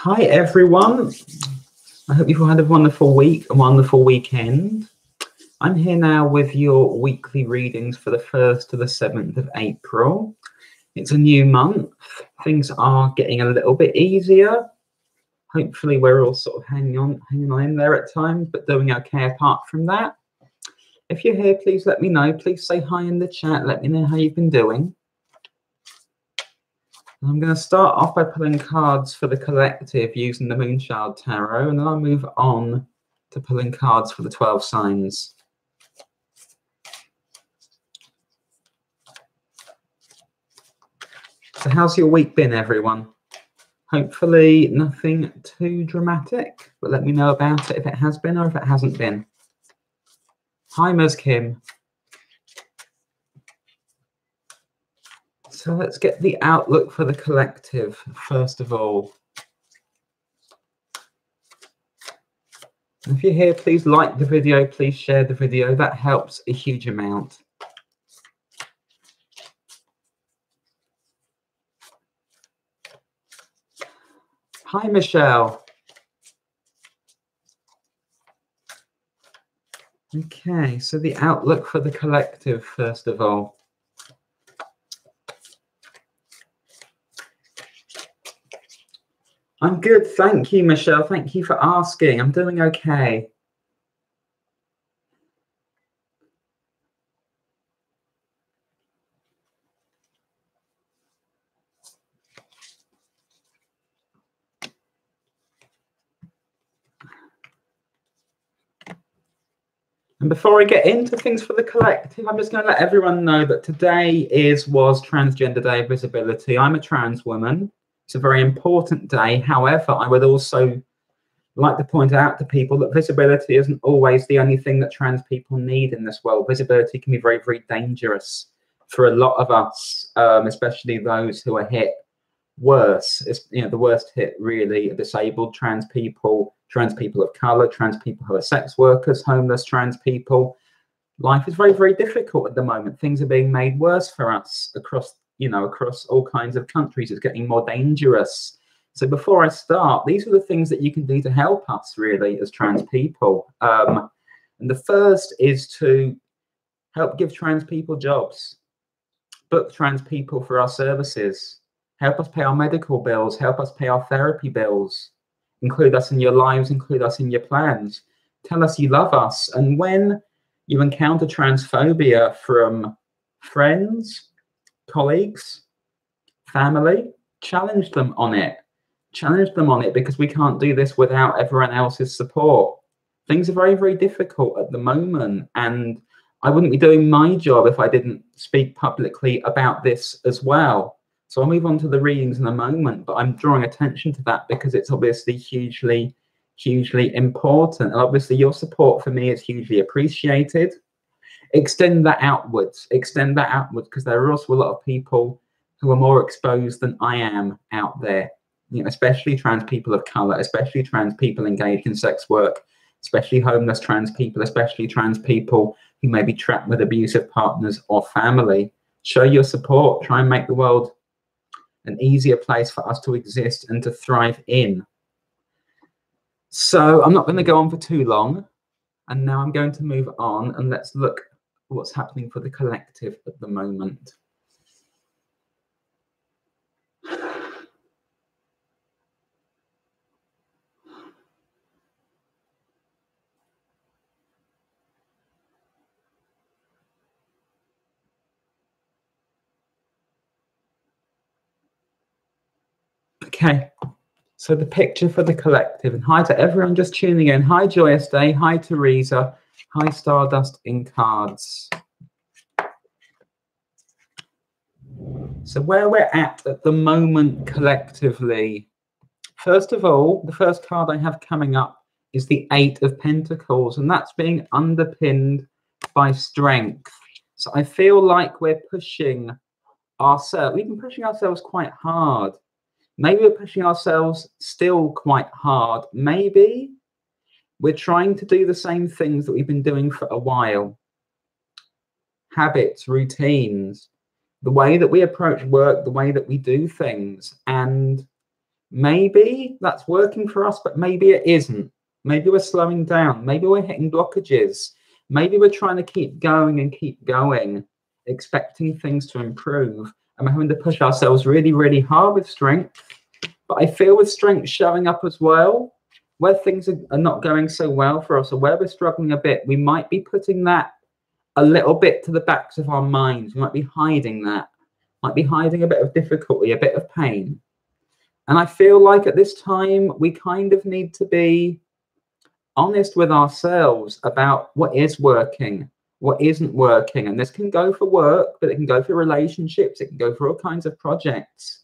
Hi everyone, I hope you've all had a wonderful week, a wonderful weekend. I'm here now with your weekly readings for the 1st to the 7th of April. It's a new month, things are getting a little bit easier. Hopefully we're all sort of hanging on in there at times, but doing okay apart from that. If you're here, please let me know, please say hi in the chat, let me know how you've been doing. I'm going to start off by pulling cards for the collective using the Moonchild Tarot, and then I'll move on to pulling cards for the 12 signs. So how's your week been, everyone? Hopefully nothing too dramatic, but let me know about it if it has been or if it hasn't been. Hi, Ms. Kim. So let's get the outlook for the collective, first of all. If you're here, please like the video, please share the video. That helps a huge amount. Hi, Michelle. Okay, so the outlook for the collective, first of all. I'm good, thank you, Michelle. Thank you for asking. I'm doing okay. And before I get into things for the collective, I'm just going to let everyone know that today was Transgender Day of Visibility. I'm a trans woman. It's a very important day. However, I would also like to point out to people that visibility isn't always the only thing that trans people need in this world. Visibility can be very, very dangerous for a lot of us, especially those who are hit worse. It's, you know, the worst hit really are disabled trans people of color, trans people who are sex workers, homeless trans people. Life is very, very difficult at the moment. Things are being made worse for us across all kinds of countries. It's getting more dangerous. So before I start, these are the things that you can do to help us really as trans people. And the first is to help give trans people jobs, book trans people for our services, help us pay our medical bills, help us pay our therapy bills, include us in your lives, include us in your plans, tell us you love us. And when you encounter transphobia from friends, colleagues, family, challenge them on it. Challenge them on it, because we can't do this without everyone else's support. Things are very, very difficult at the moment, and I wouldn't be doing my job if I didn't speak publicly about this as well. So I'll move on to the readings in a moment, but I'm drawing attention to that because it's obviously hugely, hugely important. And obviously your support for me is hugely appreciated. Extend that outwards, because there are also a lot of people who are more exposed than I am out there, you know, especially trans people of color, especially trans people engaged in sex work, especially homeless trans people, especially trans people who may be trapped with abusive partners or family. Show your support, try and make the world an easier place for us to exist and to thrive in. So I'm not going to go on for too long, and now I'm going to move on, and let's look at what's happening for the collective at the moment. Okay, so the picture for the collective, and hi to everyone just tuning in. Hi Joyous Day, hi Teresa, hi Stardust in Cards. So where we're at the moment collectively, first of all, the first card I have coming up is the 8 of Pentacles, and that's being underpinned by strength. So I feel like we're pushing ourselves, we've been pushing ourselves quite hard. Maybe we're pushing ourselves still quite hard. Maybe we're trying to do the same things that we've been doing for a while. Habits, routines, the way that we approach work, the way that we do things. And Maybe that's working for us, but maybe it isn't. Maybe we're slowing down. Maybe we're hitting blockages. Maybe we're trying to keep going, expecting things to improve. And we're having to push ourselves really, really hard with strength. But I feel with strength showing up as well, where things are not going so well for us, or where we're struggling a bit, we might be putting that a little bit to the backs of our minds. We might be hiding that, might be hiding a bit of difficulty, a bit of pain. And I feel like at this time, we kind of need to be honest with ourselves about what is working, what isn't working. And this can go for work, but it can go for relationships. It can go for all kinds of projects.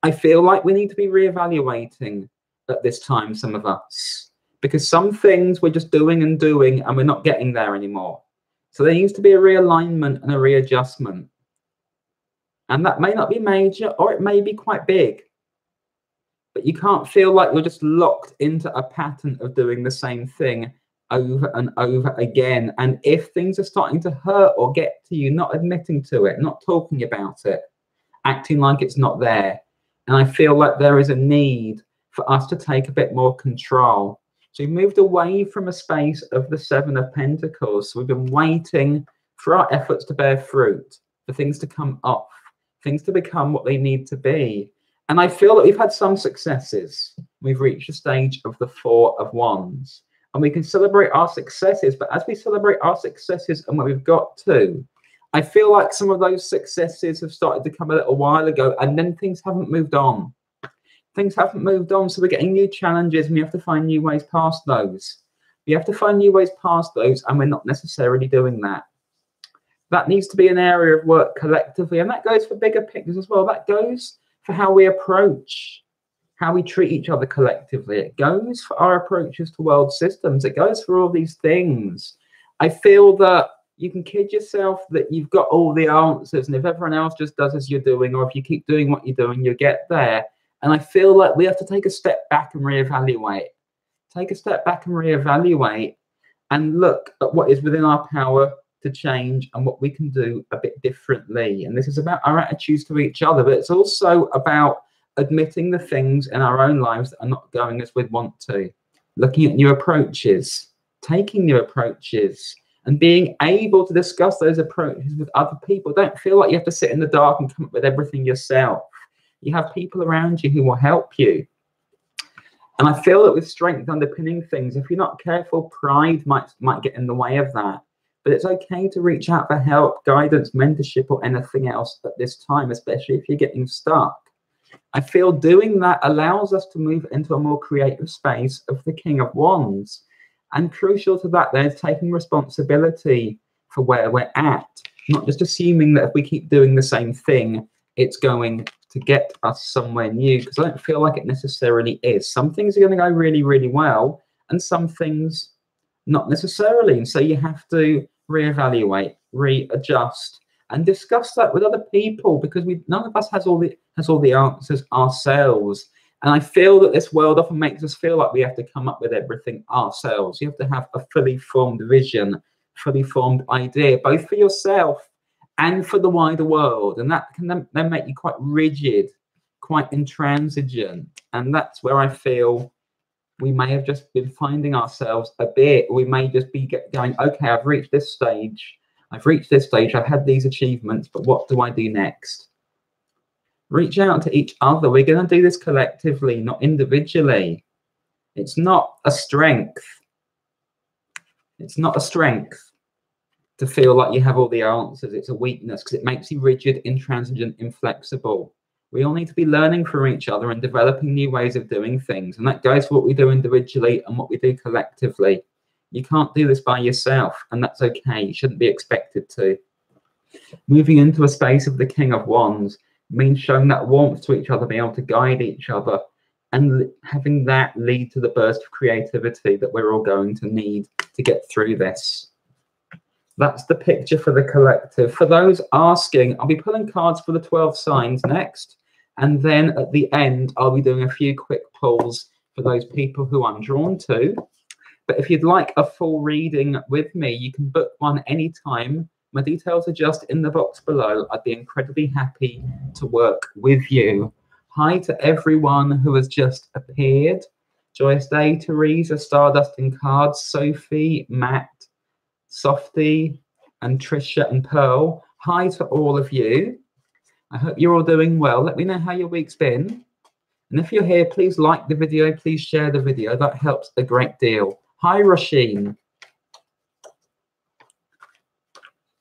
I feel like we need to be reevaluating at this time, some of us, because some things we're just doing and we're not getting there anymore. So there needs to be a realignment and a readjustment. And that may not be major, or it may be quite big. But you can't feel like you're just locked into a pattern of doing the same thing over and over again. And if things are starting to hurt or get to you, not admitting to it, not talking about it, acting like it's not there. And I feel like there is a need for us to take a bit more control. So we've moved away from a space of the Seven of Pentacles. So we've been waiting for our efforts to bear fruit, for things to come off, things to become what they need to be. And I feel that we've had some successes. We've reached a stage of the Four of Wands. And we can celebrate our successes. But as we celebrate our successes and where we've got to, I feel like some of those successes have started to come a little while ago. And then things haven't moved on. Things haven't moved on. So we're getting new challenges. And we have to find new ways past those. We have to find new ways past those. And we're not necessarily doing that. That needs to be an area of work collectively. And that goes for bigger pictures as well. That goes for how we approach, how we treat each other collectively. It goes for our approaches to world systems. It goes for all these things. I feel that you can kid yourself that you've got all the answers, and if everyone else just does as you're doing, or if you keep doing what you're doing, you'll get there. And I feel like we have to take a step back and reevaluate. Take a step back and reevaluate and look at what is within our power to change and what we can do a bit differently. And this is about our attitudes to each other, but it's also about admitting the things in our own lives that are not going as we'd want to, looking at new approaches, taking new approaches, and being able to discuss those approaches with other people. Don't feel like you have to sit in the dark and come up with everything yourself. You have people around you who will help you. And I feel that with strength underpinning things, if you're not careful, pride might get in the way of that. But it's okay to reach out for help, guidance, mentorship, or anything else at this time, especially if you're getting stuck. I feel doing that allows us to move into a more creative space of the King of Wands. And crucial to that, there's taking responsibility for where we're at, not just assuming that if we keep doing the same thing, it's going to get us somewhere new, because I don't feel like it necessarily is. Some things are going to go really, really well, and some things not necessarily. And so you have to reevaluate, readjust, and discuss that with other people, because none of us has all the answers ourselves. And I feel that this world often makes us feel like we have to come up with everything ourselves. You have to have a fully formed vision, fully formed idea, both for yourself and for the wider world. And that can then make you quite rigid, quite intransigent. And that's where I feel we may have just been finding ourselves a bit. We may just be going, okay, I've reached this stage. I've had these achievements, but what do I do next? Reach out to each other. We're going to do this collectively, not individually. It's not a strength. It's not a strength to feel like you have all the answers. It's a weakness, because it makes you rigid, intransigent, inflexible. We all need to be learning from each other and developing new ways of doing things. And that goes for what we do individually and what we do collectively. You can't do this by yourself, and that's okay. You shouldn't be expected to. Moving into a space of the King of Wands means showing that warmth to each other, being able to guide each other, and having that lead to the burst of creativity that we're all going to need to get through this. That's the picture for the collective. For those asking, I'll be pulling cards for the 12 signs next. And then at the end, I'll be doing a few quick pulls for those people who I'm drawn to. But if you'd like a full reading with me, you can book one anytime. My details are just in the box below. I'd be incredibly happy to work with you. Hi to everyone who has just appeared. Joyce Day, Teresa, Stardust and Cards, Sophie, Matt, Softy, and Trisha and Pearl. Hi to all of you. I hope you're all doing well. Let me know how your week's been. And if you're here, please like the video, please share the video. That helps a great deal. Hi, Rasheen.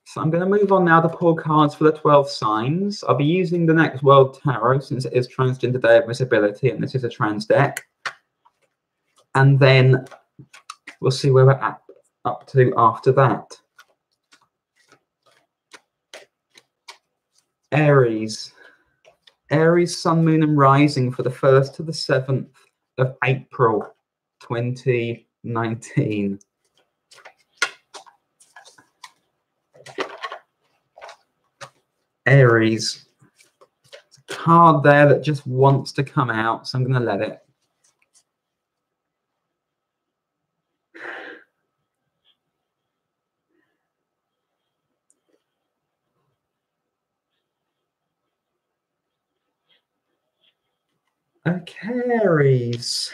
So I'm going to move on now to pull cards for the 12 signs. I'll be using the next World Tarot since it is Transgender Day of Visibility and this is a trans deck. And then we'll see where we're up to after that. Aries. Aries, Sun, Moon and Rising for the 1st to the 7th of April 2019. Aries. There's a card there that just wants to come out, so I'm going to let it. Okay, Aries.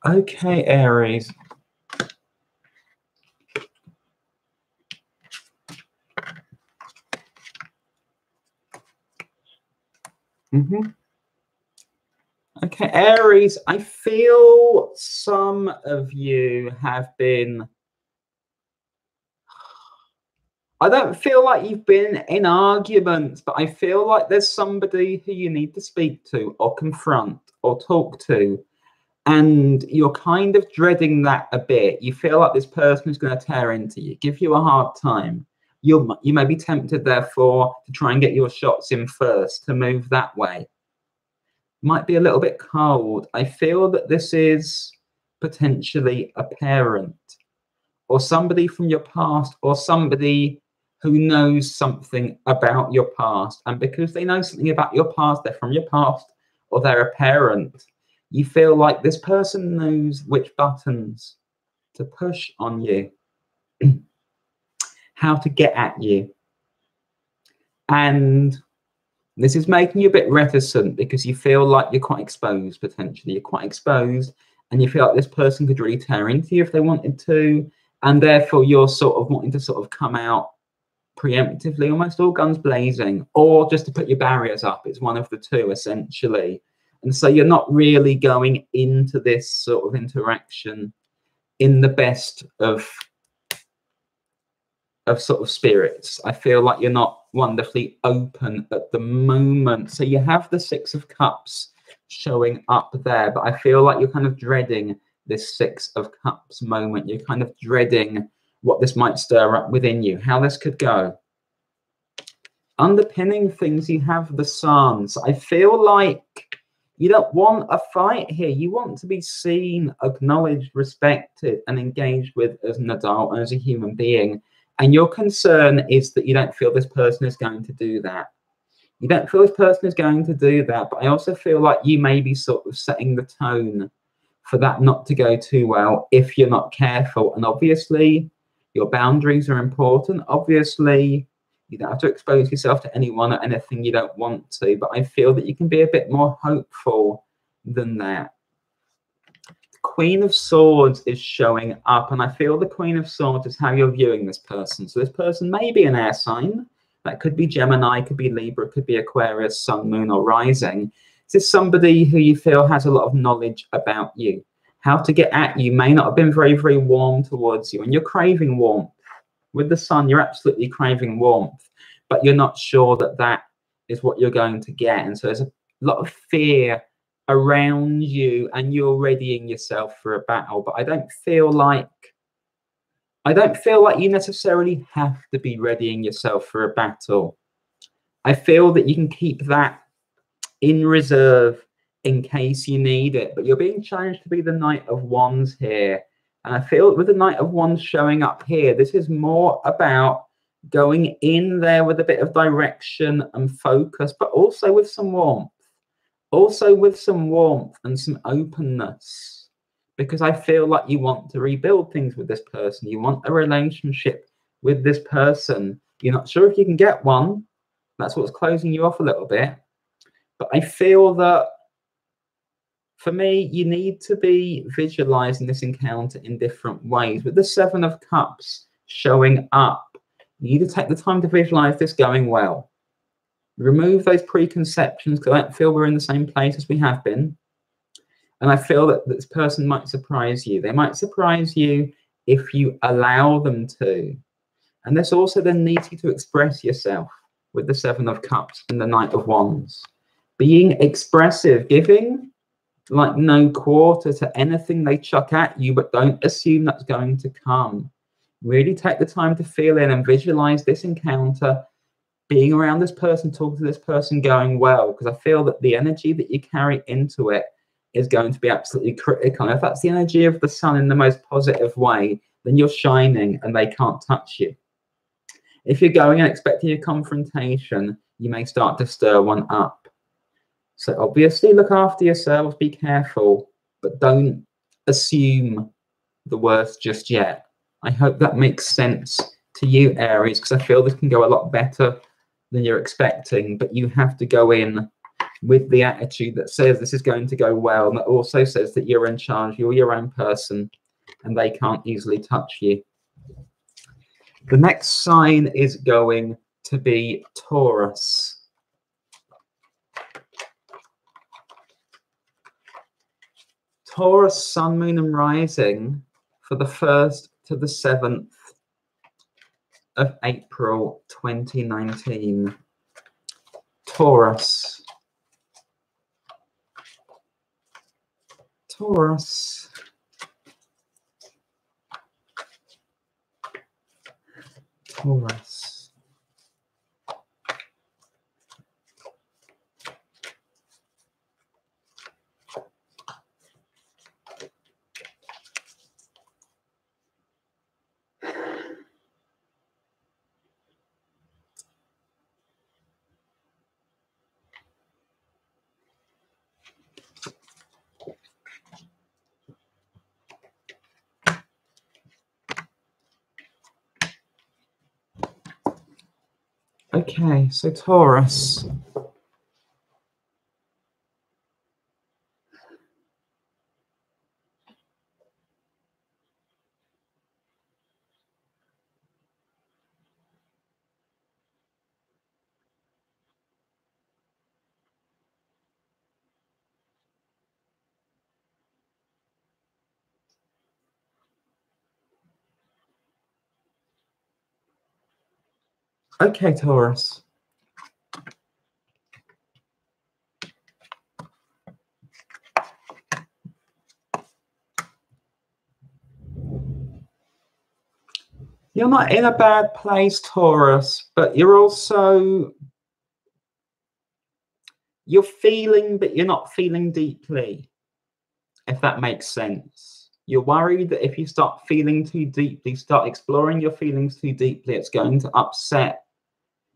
Okay, Aries. Okay, Aries, I feel some of you have been... I don't feel like you've been in arguments, but I feel like there's somebody who you need to speak to or confront or talk to. And you're kind of dreading that a bit. You feel like this person is going to tear into you, give you a hard time. You may be tempted, therefore, to try and get your shots in first, to move that way. Might be a little bit cold. I feel that this is potentially a parent or somebody from your past or somebody who knows something about your past. And because they know something about your past, they're from your past or they're a parent, you feel like this person knows which buttons to push on you, how to get at you. And this is making you a bit reticent because you feel like you're quite exposed, potentially. You're quite exposed and you feel like this person could really tear into you if they wanted to. And therefore, you're sort of wanting to sort of come out preemptively, almost all guns blazing, or just to put your barriers up. It's one of the two, essentially. And so you're not really going into this sort of interaction in the best of sort of spirits. I feel like you're not wonderfully open at the moment. So you have the Six of Cups showing up there, but I feel like you're kind of dreading this Six of Cups moment. You're kind of dreading what this might stir up within you, how this could go. Underpinning things, you have the Sun. So I feel like you don't want a fight here. You want to be seen, acknowledged, respected, and engaged with as an adult and as a human being. And your concern is that you don't feel this person is going to do that. You don't feel this person is going to do that. But I also feel like you may be sort of setting the tone for that not to go too well if you're not careful. And obviously, your boundaries are important. Obviously, you don't have to expose yourself to anyone or anything you don't want to. But I feel that you can be a bit more hopeful than that. Queen of Swords is showing up, and I feel the Queen of Swords is how you're viewing this person. So this person may be an air sign. That could be Gemini, could be Libra, could be Aquarius, Sun, Moon, or Rising. This is somebody who you feel has a lot of knowledge about you. How to get at you may not have been very, very warm towards you, and you're craving warmth. With the Sun, you're absolutely craving warmth, but you're not sure that that is what you're going to get. And so there's a lot of fear around you and you're readying yourself for a battle. But I don't feel like you necessarily have to be readying yourself for a battle. I feel that you can keep that in reserve in case you need it, but you're being challenged to be the Knight of Wands here. And I feel with the Knight of Wands showing up here, this is more about going in there with a bit of direction and focus, but also with some warmth. Also with some warmth and some openness, because I feel like you want to rebuild things with this person. You want a relationship with this person. You're not sure if you can get one. That's what's closing you off a little bit. But I feel that for me, you need to be visualizing this encounter in different ways. With the Seven of Cups showing up, you need to take the time to visualize this going well. Remove those preconceptions, because I don't feel we're in the same place as we have been. And I feel that this person might surprise you. They might surprise you if you allow them to. And there's also the need to express yourself with the Seven of Cups and the Knight of Wands. Being expressive, giving like no quarter to anything they chuck at you, but don't assume that's going to come. Really take the time to feel in and visualize this encounter, being around this person, talking to this person going well, because I feel that the energy that you carry into it is going to be absolutely critical. And if that's the energy of the sun in the most positive way, then you're shining and they can't touch you. If you're going and expecting a confrontation, you may start to stir one up. So obviously look after yourselves, be careful, but don't assume the worst just yet. I hope that makes sense to you, Aries, because I feel this can go a lot better than you're expecting, but you have to go in with the attitude that says this is going to go well, and that also says that you're in charge, you're your own person, and they can't easily touch you. The next sign is going to be Taurus. Taurus, sun, moon, and rising for the 1st to the 7th of April 2019. Taurus. Taurus. Taurus. Okay, so Taurus. Okay, Taurus. You're not in a bad place, Taurus, but you're feeling, but you're not feeling deeply, if that makes sense. You're worried that if you start feeling too deeply, start exploring your feelings too deeply, it's going to upset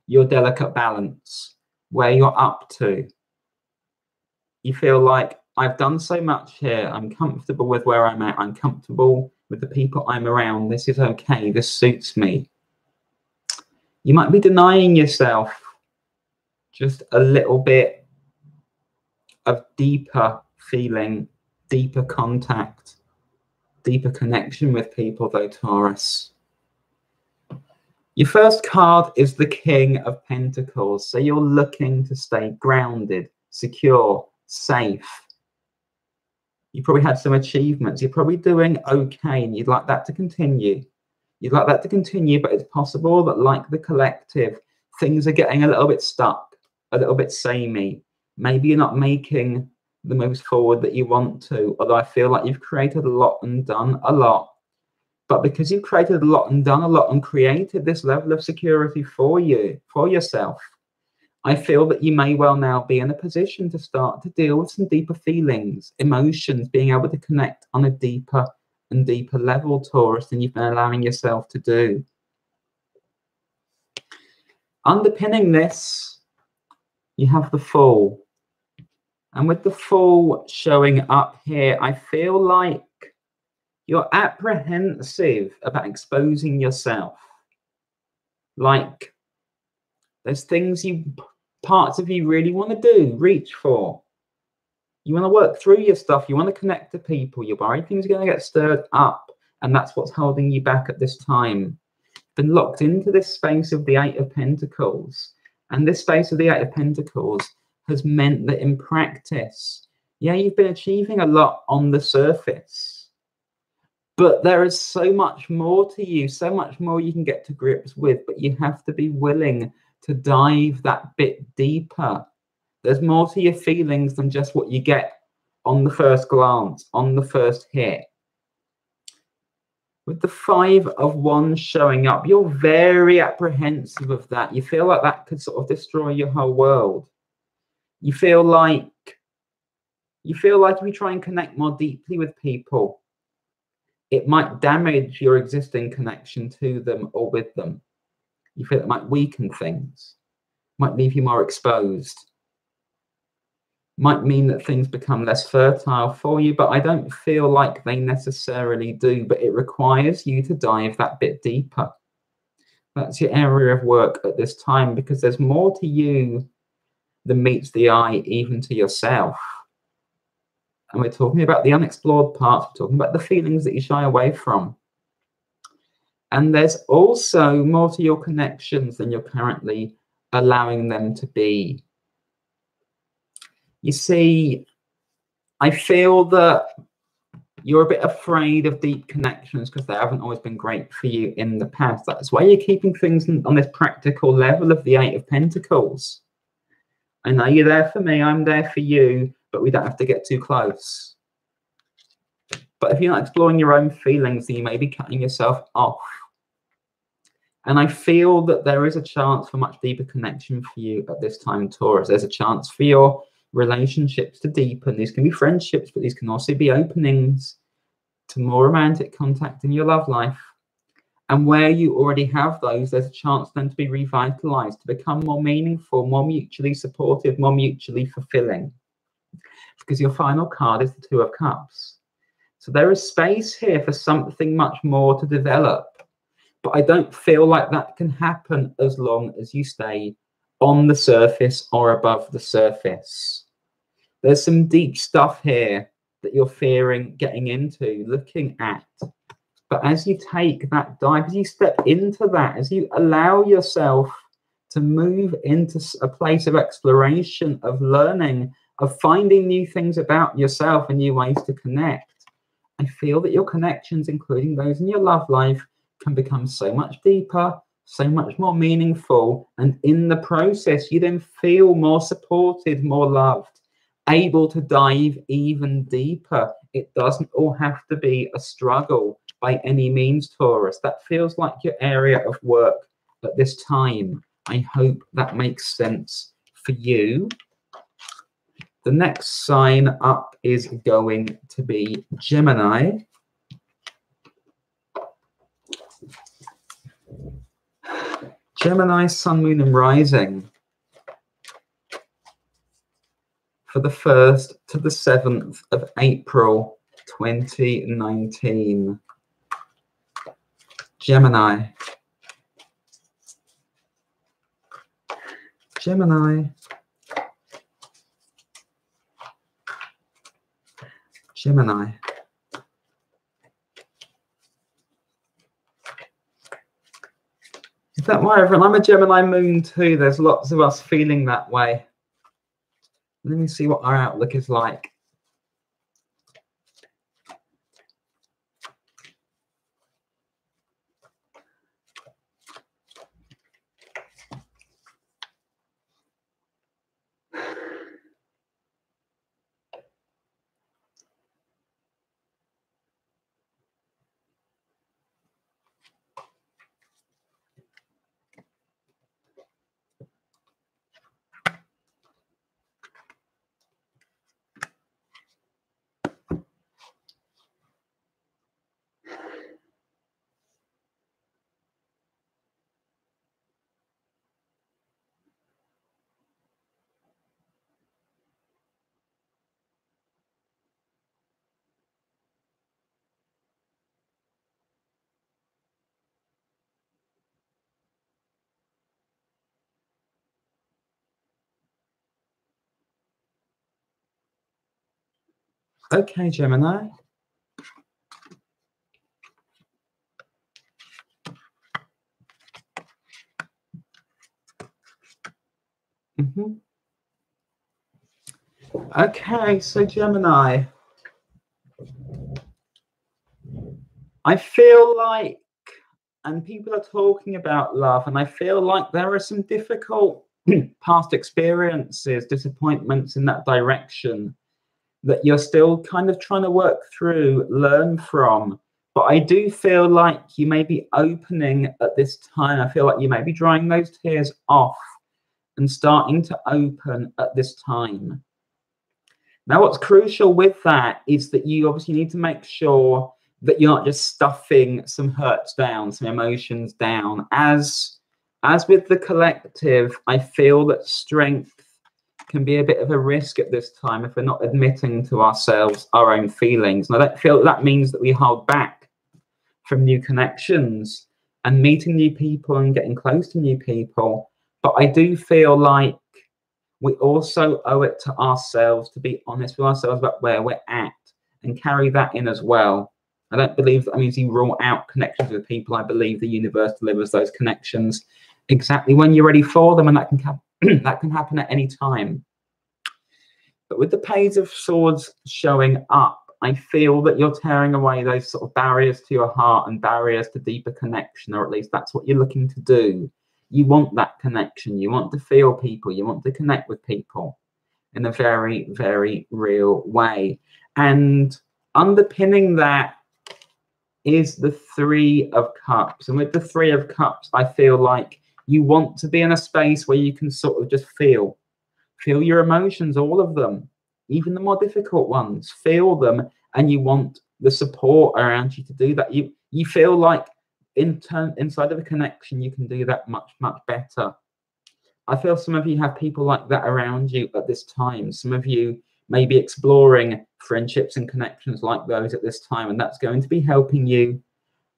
your delicate balance, where you're up to. You feel like, I've done so much here, I'm comfortable with where I'm at, I'm comfortable with the people I'm around, this is okay, this suits me. You might be denying yourself just a little bit of deeper feeling, deeper contact, deeper connection with people though, Taurus. Your first card is the King of Pentacles, so you're looking to stay grounded, secure, safe. You probably had some achievements. You're probably doing okay, and you'd like that to continue. You'd like that to continue, but it's possible that, like the collective, things are getting a little bit stuck, a little bit samey. Maybe you're not making the moves forward that you want to, although I feel like you've created a lot and done a lot. But because you've created a lot and done a lot and created this level of security for you, for yourself, I feel that you may well now be in a position to start to deal with some deeper feelings, emotions, being able to connect on a deeper and deeper level, Taurus, than you've been allowing yourself to do. Underpinning this, you have the Fool. And with the Fool showing up here, I feel like you're apprehensive about exposing yourself. Like there's things parts of you really want to do, reach for. You want to work through your stuff. You want to connect to people. You're worried things are going to get stirred up. And that's what's holding you back at this time. Been locked into this space of the Eight of Pentacles. And this space of the Eight of Pentacles has meant that in practice, yeah, you've been achieving a lot on the surface. But there is so much more to you, so much more you can get to grips with. But you have to be willing to dive that bit deeper. There's more to your feelings than just what you get on the first glance, on the first hit. With the Five of Wands showing up, you're very apprehensive of that. You feel like that could sort of destroy your whole world. You feel like if you try and connect more deeply with people, it might damage your existing connection to them or with them. You feel it might weaken things, might leave you more exposed. Might mean that things become less fertile for you, but I don't feel like they necessarily do. But it requires you to dive that bit deeper. That's your area of work at this time, because there's more to you than meets the eye, even to yourself. And we're talking about the unexplored parts. We're talking about the feelings that you shy away from. And there's also more to your connections than you're currently allowing them to be. You see, I feel that you're a bit afraid of deep connections because they haven't always been great for you in the past. That's why you're keeping things on this practical level of the Eight of Pentacles. I know you're there for me, I'm there for you, but we don't have to get too close. But if you're not exploring your own feelings, then you may be cutting yourself off. And I feel that there is a chance for much deeper connection for you at this time, Taurus. There's a chance for your relationships to deepen. These can be friendships, but these can also be openings to more romantic contact in your love life. And where you already have those, there's a chance then to be revitalized, to become more meaningful, more mutually supportive, more mutually fulfilling. Because your final card is the Two of Cups. So there is space here for something much more to develop. But I don't feel like that can happen as long as you stay on the surface or above the surface. There's some deep stuff here that you're fearing getting into, looking at. But as you take that dive, as you step into that, as you allow yourself to move into a place of exploration, of learning, of finding new things about yourself and new ways to connect, I feel that your connections, including those in your love life, can become so much deeper, so much more meaningful. And in the process, you then feel more supported, more loved, able to dive even deeper. It doesn't all have to be a struggle by any means, Taurus. That feels like your area of work at this time. I hope that makes sense for you. The next sign up is going to be Gemini. Gemini, Sun, Moon, and Rising for the 1st to the 7th of April 2019. Gemini. Gemini. Gemini. Is that why everyone? I'm a Gemini moon too. There's lots of us feeling that way. Let me see what our outlook is like. Okay, Gemini. Okay, so Gemini. I feel like, and people are talking about love, and I feel like there are some difficult past experiences, disappointments in that direction that you're still kind of trying to work through, learn from. But I do feel like you may be opening at this time. I feel like you may be drying those tears off and starting to open at this time. Now, what's crucial with that is that you obviously need to make sure that you're not just stuffing some hurts down, some emotions down. As with the collective, I feel that strength can be a bit of a risk at this time if we're not admitting to ourselves our own feelings. And I don't feel that means that we hold back from new connections and meeting new people and getting close to new people. But I do feel like we also owe it to ourselves to be honest with ourselves about where we're at and carry that in as well. I don't believe that means you rule out connections with people. I believe the universe delivers those connections exactly when you're ready for them, and that can happen at any time. But with the Page of Swords showing up, I feel that you're tearing away those sort of barriers to your heart and barriers to deeper connection, or at least that's what you're looking to do. You want that connection. You want to feel people. You want to connect with people in a very, very real way. And underpinning that is the Three of Cups. And with the Three of Cups, I feel like you want to be in a space where you can sort of just feel your emotions, all of them, even the more difficult ones. Feel them, and you want the support around you to do that. You feel like inside of a connection, you can do that much, much better. I feel some of you have people like that around you at this time. Some of you may be exploring friendships and connections like those at this time, and that's going to be helping you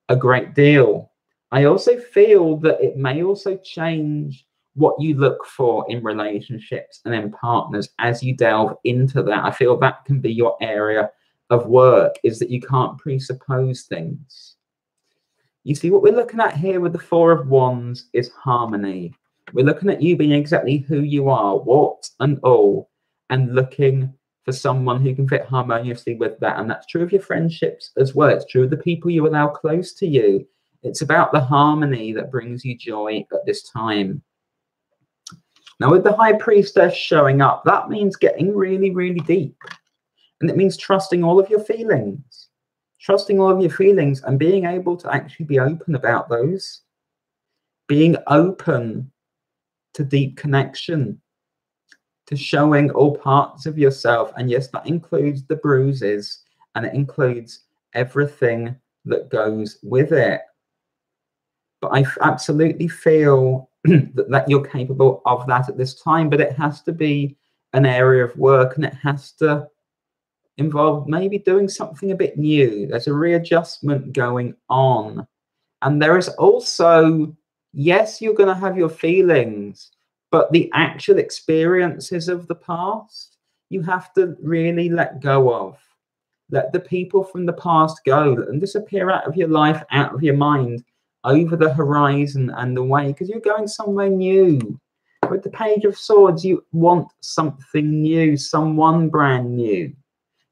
a great deal. I also feel that it may also change what you look for in relationships and in partners as you delve into that. I feel that can be your area of work, is that you can't presuppose things. You see, what we're looking at here with the Four of Wands is harmony. We're looking at you being exactly who you are, what and all, and looking for someone who can fit harmoniously with that. And that's true of your friendships as well. It's true of the people you allow close to you. It's about the harmony that brings you joy at this time. Now, with the High Priestess showing up, that means getting really, really deep. And it means trusting all of your feelings. Trusting all of your feelings and being able to actually be open about those. Being open to deep connection, to showing all parts of yourself. And yes, that includes the bruises, and it includes everything that goes with it. But I absolutely feel that you're capable of that at this time, but it has to be an area of work, and it has to involve maybe doing something a bit new. There's a readjustment going on. And there is also, yes, you're going to have your feelings, but the actual experiences of the past, you have to really let go of. Let the people from the past go and disappear out of your life, out of your mind, over the horizon and away, because you're going somewhere new. With the Page of Swords, you want something new, someone brand new.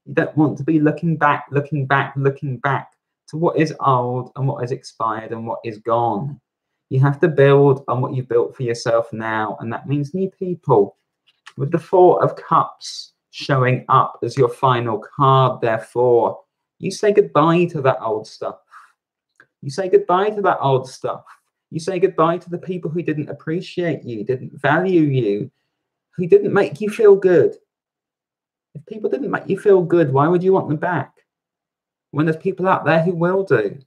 You don't want to be looking back to what is old and what is expired and what is gone. You have to build on what you've built for yourself now, and that means new people. With the Four of Cups showing up as your final card, therefore, you say goodbye to that old stuff. You say goodbye to that old stuff. You say goodbye to the people who didn't appreciate you, didn't value you, who didn't make you feel good. If people didn't make you feel good, why would you want them back? When there's people out there who will do.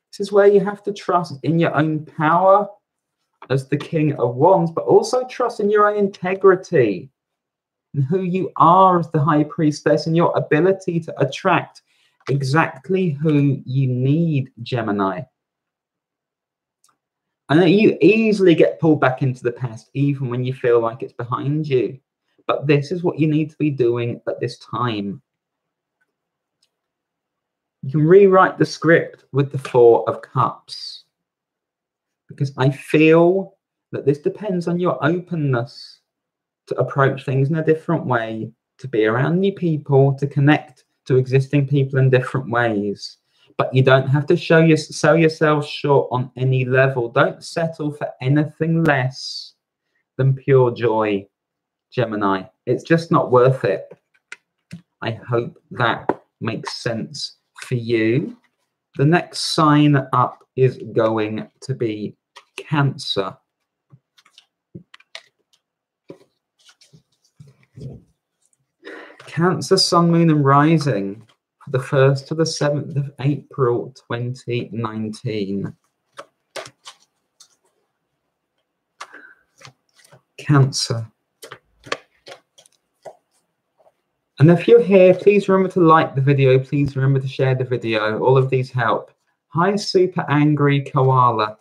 This is where you have to trust in your own power as the King of Wands, but also trust in your own integrity and who you are as the High Priestess and your ability to attract exactly who you need, Gemini. I know you easily get pulled back into the past, even when you feel like it's behind you. But this is what you need to be doing at this time. You can rewrite the script with the Four of Cups, because I feel that this depends on your openness to approach things in a different way, to be around new people, to connect to existing people in different ways. But you don't have to sell yourself short on any level. Don't settle for anything less than pure joy, Gemini. It's just not worth it. I hope that makes sense for you. The next sign up is going to be Cancer. Cancer, Sun, Moon and Rising for the 1st to the 7th of April 2019. Cancer. And if you're here, please remember to like the video. Please remember to share the video. All of these help. Hi, Super Angry Koala.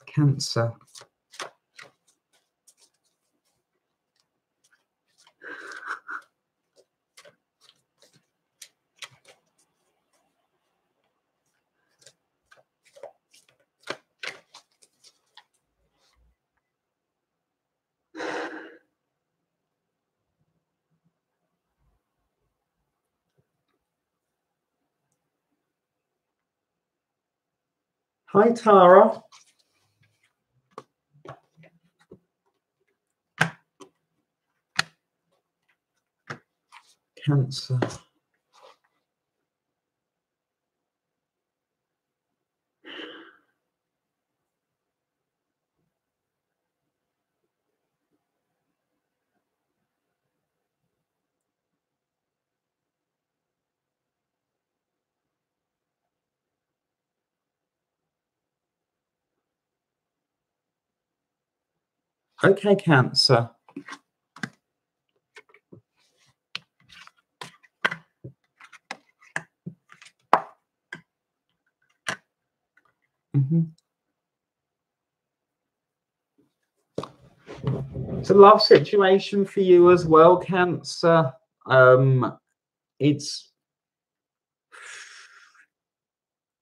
Cancer. Hi, Tara. Cancer. Okay, Cancer. It's a love situation for you as well, Cancer. It's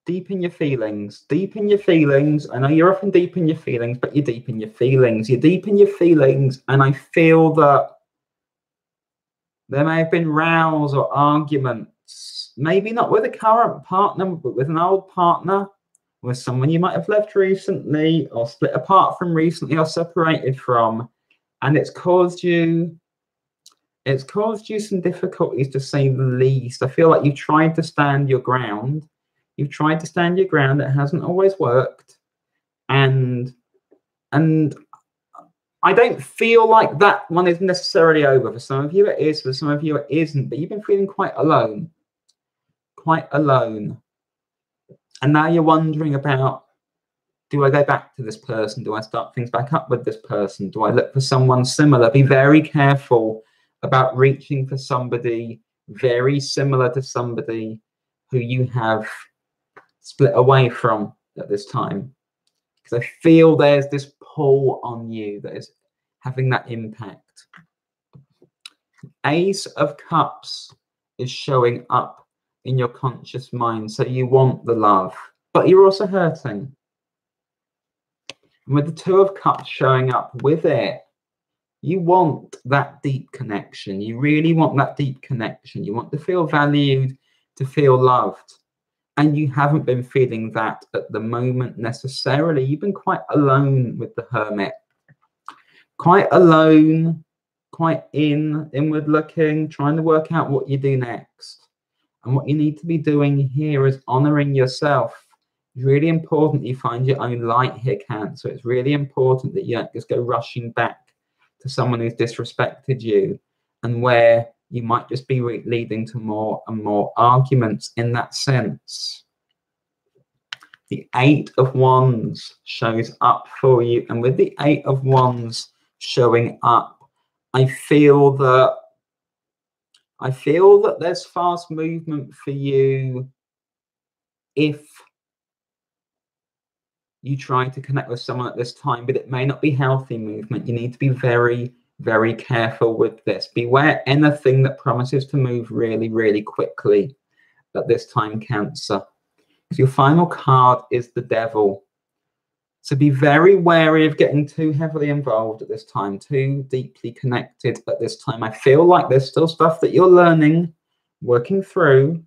deep in your feelings. Deep in your feelings. I know you're often deep in your feelings, but you're deep in your feelings. You're deep in your feelings, and I feel that there may have been rows or arguments, maybe not with a current partner, but with an old partner, with someone you might have left recently or split apart from recently or separated from, and it's caused you some difficulties, to say the least. I feel like you've tried to stand your ground. You've tried to stand your ground. It hasn't always worked, and I don't feel like that one is necessarily over. For some of you it is, for some of you it isn't, but you've been feeling quite alone. Quite alone. And now you're wondering about, do I go back to this person? Do I start things back up with this person? Do I look for someone similar? Be very careful about reaching for somebody very similar to somebody who you have split away from at this time. Because I feel there's this pull on you that is having that impact. Ace of Cups is showing up in your conscious mind. So you want the love, but you're also hurting. And with the Two of Cups showing up with it, you want that deep connection. You really want that deep connection. You want to feel valued, to feel loved. And you haven't been feeling that at the moment necessarily. You've been quite alone with the Hermit. Quite alone, quite inward looking, trying to work out what you do next. And what you need to be doing here is honoring yourself. It's really important that you find your own light here, Cancer. It's really important that you don't just go rushing back to someone who's disrespected you, and where you might just be leading to more and more arguments in that sense. The Eight of Wands shows up for you, and with the Eight of Wands showing up, I feel that there's fast movement for you if you try to connect with someone at this time, but it may not be healthy movement. You need to be very, Very careful with this. Beware anything that promises to move really, really quickly at this time, Cancer. So your final card is the Devil. So be very wary of getting too heavily involved at this time, too deeply connected at this time. I feel like there's still stuff that you're learning, working through,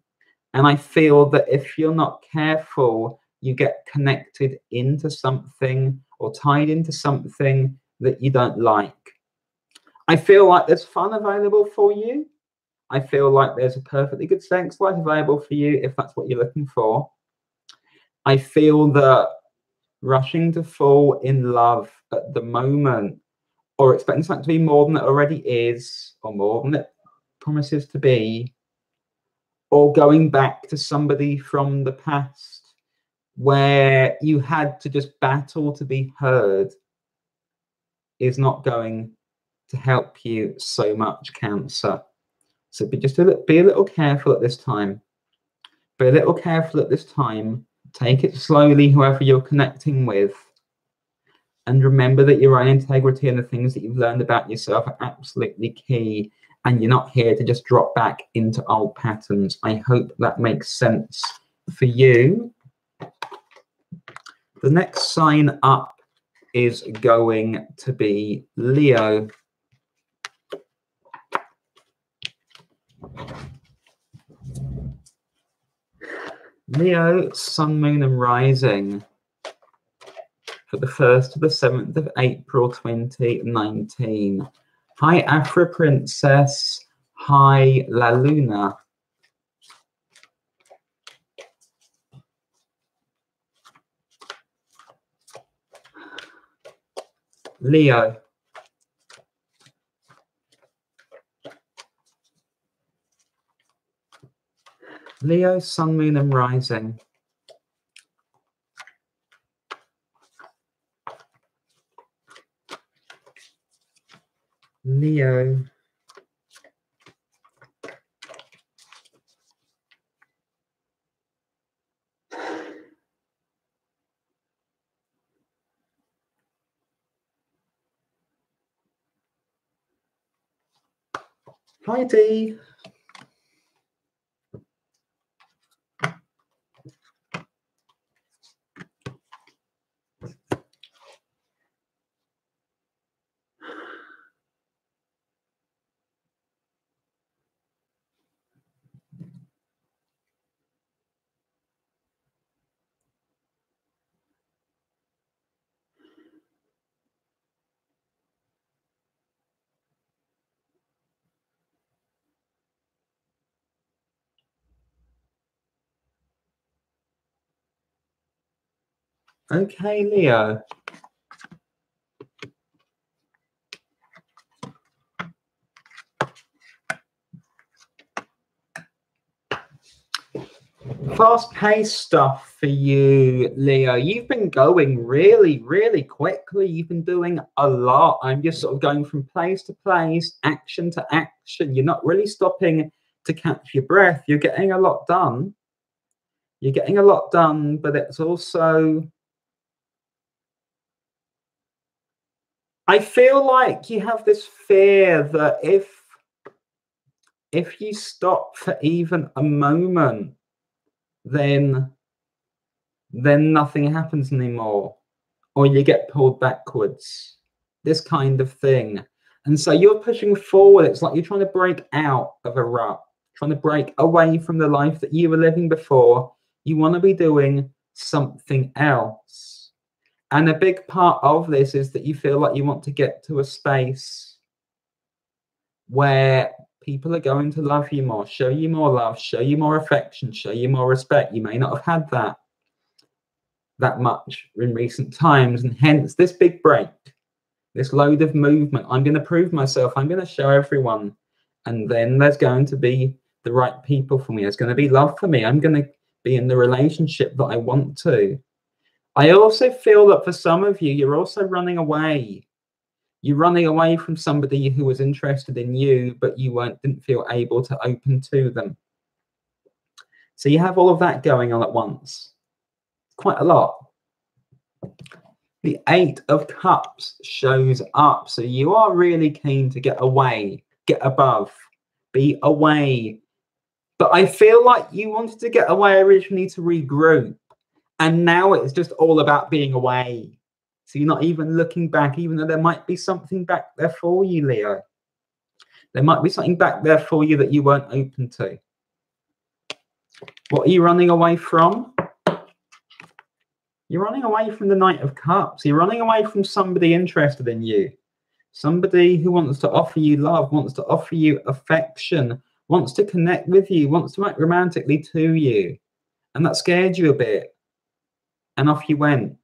and I feel that if you're not careful, you get connected into something or tied into something that you don't like. I feel like there's fun available for you. I feel like there's a perfectly good sex life available for you if that's what you're looking for. I feel that rushing to fall in love at the moment, or expecting something to be more than it already is, or more than it promises to be, or going back to somebody from the past where you had to just battle to be heard, is not going to help you so much, Cancer. So be a little careful at this time. Be a little careful at this time. Take it slowly, whoever you're connecting with. And remember that your own integrity and the things that you've learned about yourself are absolutely key. And you're not here to just drop back into old patterns. I hope that makes sense for you. The next sign up is going to be Leo. Leo, Sun, Moon, and Rising for the 1st to the 7th of April 2019. Hi, Afro Princess. Hi, La Luna. Leo. Leo, Sun, Moon, and Rising. Leo. Hi, Dee. Okay, Leo. Fast-paced stuff for you, Leo. You've been going really, really quickly. You've been doing a lot. I'm just sort of going from place to place, action to action. You're not really stopping to catch your breath. You're getting a lot done. You're getting a lot done, but it's also... I feel like you have this fear that if you stop for even a moment, then nothing happens anymore, or you get pulled backwards, this kind of thing. And so you're pushing forward. It's like you're trying to break out of a rut, trying to break away from the life that you were living before. You want to be doing something else. And a big part of this is that you feel like you want to get to a space where people are going to love you more, show you more love, show you more affection, show you more respect. You may not have had that much in recent times, and hence this big break, this load of movement. I'm going to prove myself. I'm going to show everyone. And then there's going to be the right people for me. There's going to be love for me. I'm going to be in the relationship that I want to. I also feel that for some of you, you're also running away. You're running away from somebody who was interested in you, but you didn't feel able to open to them. So you have all of that going on at once. Quite a lot. The Eight of Cups shows up. So you are really keen to get away, get above, be away. But I feel like you wanted to get away originally to regroup. And now it's just all about being away. So you're not even looking back, even though there might be something back there for you, Leo. There might be something back there for you that you weren't open to. What are you running away from? You're running away from the Knight of Cups. You're running away from somebody interested in you. Somebody who wants to offer you love, wants to offer you affection, wants to connect with you, wants to act romantically to you. And that scared you a bit. And off you went.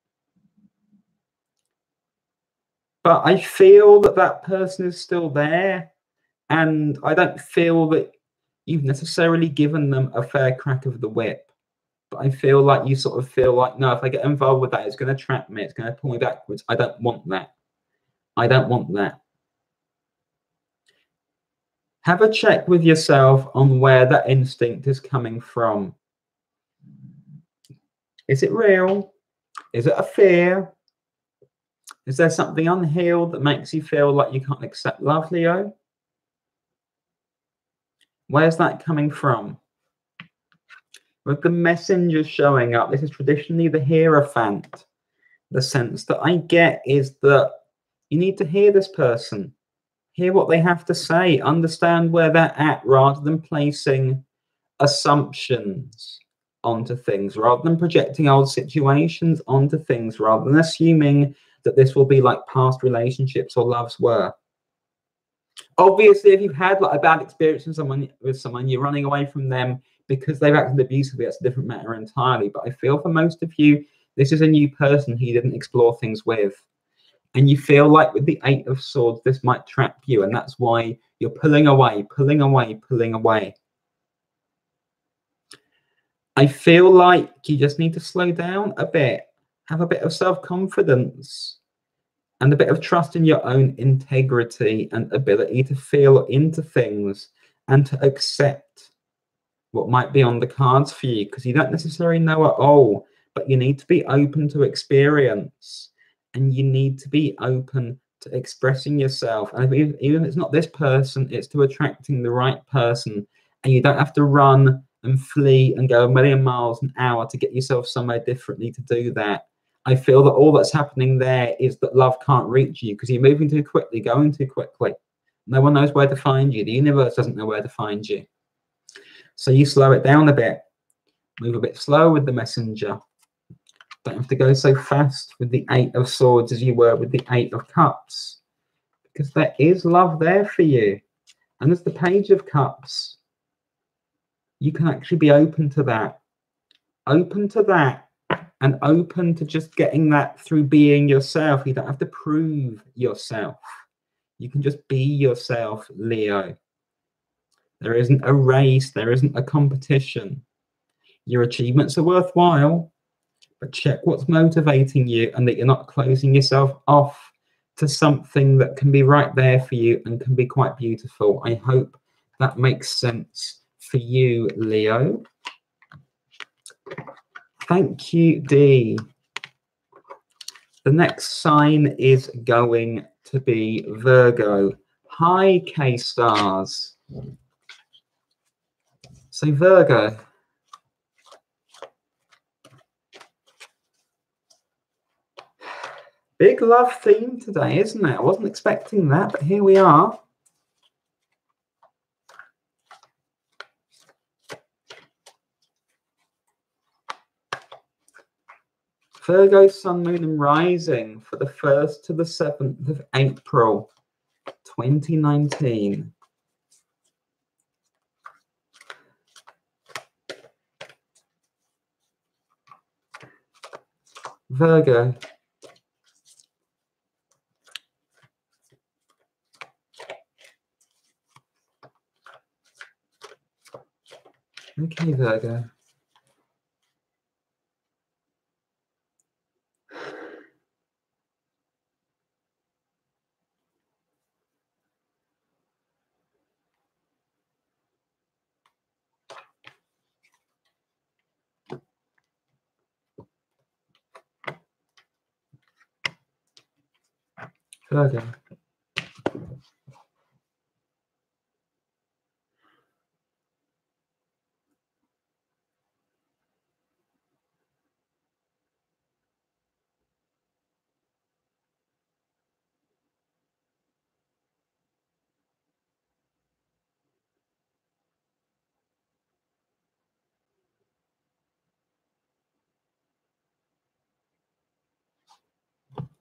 But I feel that that person is still there. And I don't feel that you've necessarily given them a fair crack of the whip. But I feel like you sort of feel like, no, if I get involved with that, it's going to trap me. It's going to pull me backwards. I don't want that. I don't want that. Have a check with yourself on where that instinct is coming from. Is it real? Is it a fear? Is there something unhealed that makes you feel like you can't accept love, Leo? Where's that coming from? With the messenger showing up, this is traditionally the Hierophant. The sense that I get is that you need to hear this person, hear what they have to say, understand where they're at, rather than placing assumptions onto things, rather than projecting old situations onto things, rather than assuming that this will be like past relationships or loves were. Obviously, if you've had like a bad experience with someone, you're running away from them because they've acted abusively. That's a different matter entirely. But I feel for most of you, this is a new person who you didn't explore things with. And you feel like with the Eight of Swords, this might trap you. And that's why you're pulling away, pulling away, pulling away. I feel like you just need to slow down a bit, have a bit of self-confidence and a bit of trust in your own integrity and ability to feel into things and to accept what might be on the cards for you, because you don't necessarily know it all, but you need to be open to experience and you need to be open to expressing yourself. And even if it's not this person, it's to attracting the right person. And you don't have to run and flee and go a million miles an hour to get yourself somewhere differently to do that. I feel that all that's happening there is that love can't reach you because you're moving too quickly, going too quickly. No one knows where to find you. The universe doesn't know where to find you. So you slow it down a bit. Move a bit slower with the messenger. Don't have to go so fast with the Eight of Swords as you were with the Eight of Cups. Because there is love there for you. And there's the Page of Cups. You can actually be open to that. Open to that. And open to just getting that through being yourself. You don't have to prove yourself. You can just be yourself, Leo. There isn't a race. There isn't a competition. Your achievements are worthwhile, but check what's motivating you and that you're not closing yourself off to something that can be right there for you and can be quite beautiful. I hope that makes sense for you, Leo. Thank you, Dee. The next sign is going to be Virgo. Hi, K-Stars. So Virgo. Big love theme today, isn't it? I wasn't expecting that, but here we are. Virgo, Sun, Moon, and Rising for the 1st to the 7th of April, 2019. Virgo. Okay, Virgo. Virgo.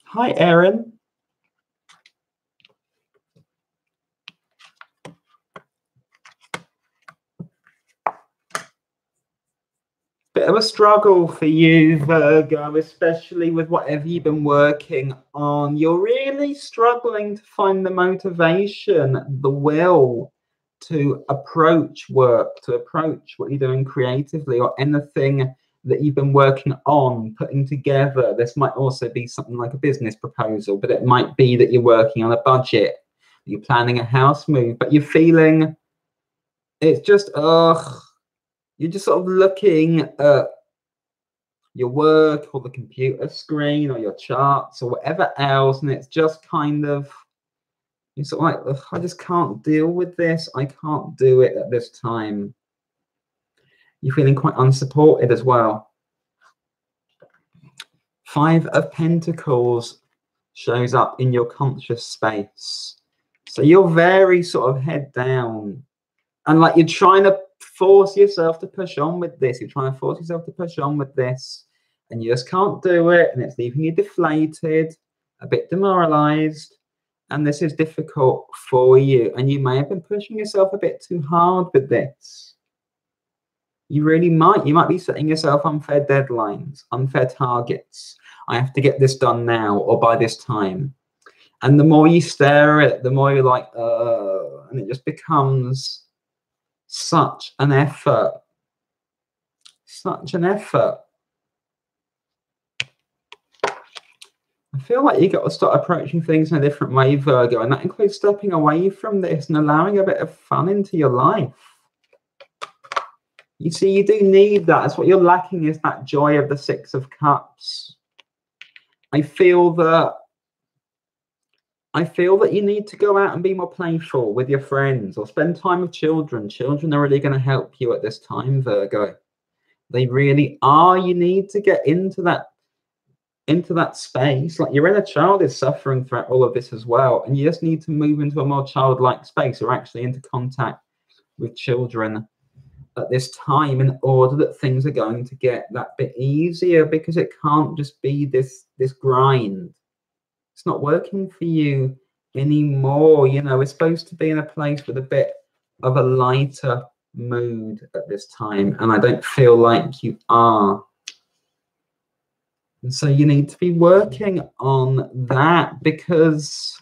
Hi, Erin. Bit of a struggle for you, Virgo, especially with whatever you've been working on. You're really struggling to find the motivation, the will to approach work, to approach what you're doing creatively or anything that you've been working on, putting together. This might also be something like a business proposal, but it might be that you're working on a budget, you're planning a house move, but you're feeling it's just, ugh. You're just sort of looking at your work or the computer screen or your charts or whatever else, and it's just kind of, you're sort of like, ugh, I just can't deal with this. I can't do it at this time. You're feeling quite unsupported as well. 5 of Pentacles shows up in your conscious space. So you're very sort of head down. And like you're trying to force yourself to push on with this. You're trying to force yourself to push on with this. And you just can't do it. And it's leaving you deflated, a bit demoralized. And this is difficult for you. And you may have been pushing yourself a bit too hard with this. You really might. You might be setting yourself unfair deadlines, unfair targets. I have to get this done now or by this time. And the more you stare at it, the more you're like, and it just becomes such an effort. Such an effort. I feel like you got to start approaching things in a different way, Virgo, and that includes stepping away from this and allowing a bit of fun into your life. You see, you do need that. That's what you're lacking, is that joy of the 6 of Cups. I feel that you need to go out and be more playful with your friends or spend time with children. Children are really going to help you at this time, Virgo. They really are. You need to get into that space. Like your inner child is suffering throughout all of this as well. And you just need to move into a more childlike space or actually into contact with children at this time in order that things are going to get that bit easier, because it can't just be this grind. It's not working for you anymore. You know, we're supposed to be in a place with a bit of a lighter mood at this time, and I don't feel like you are. And so you need to be working on that, because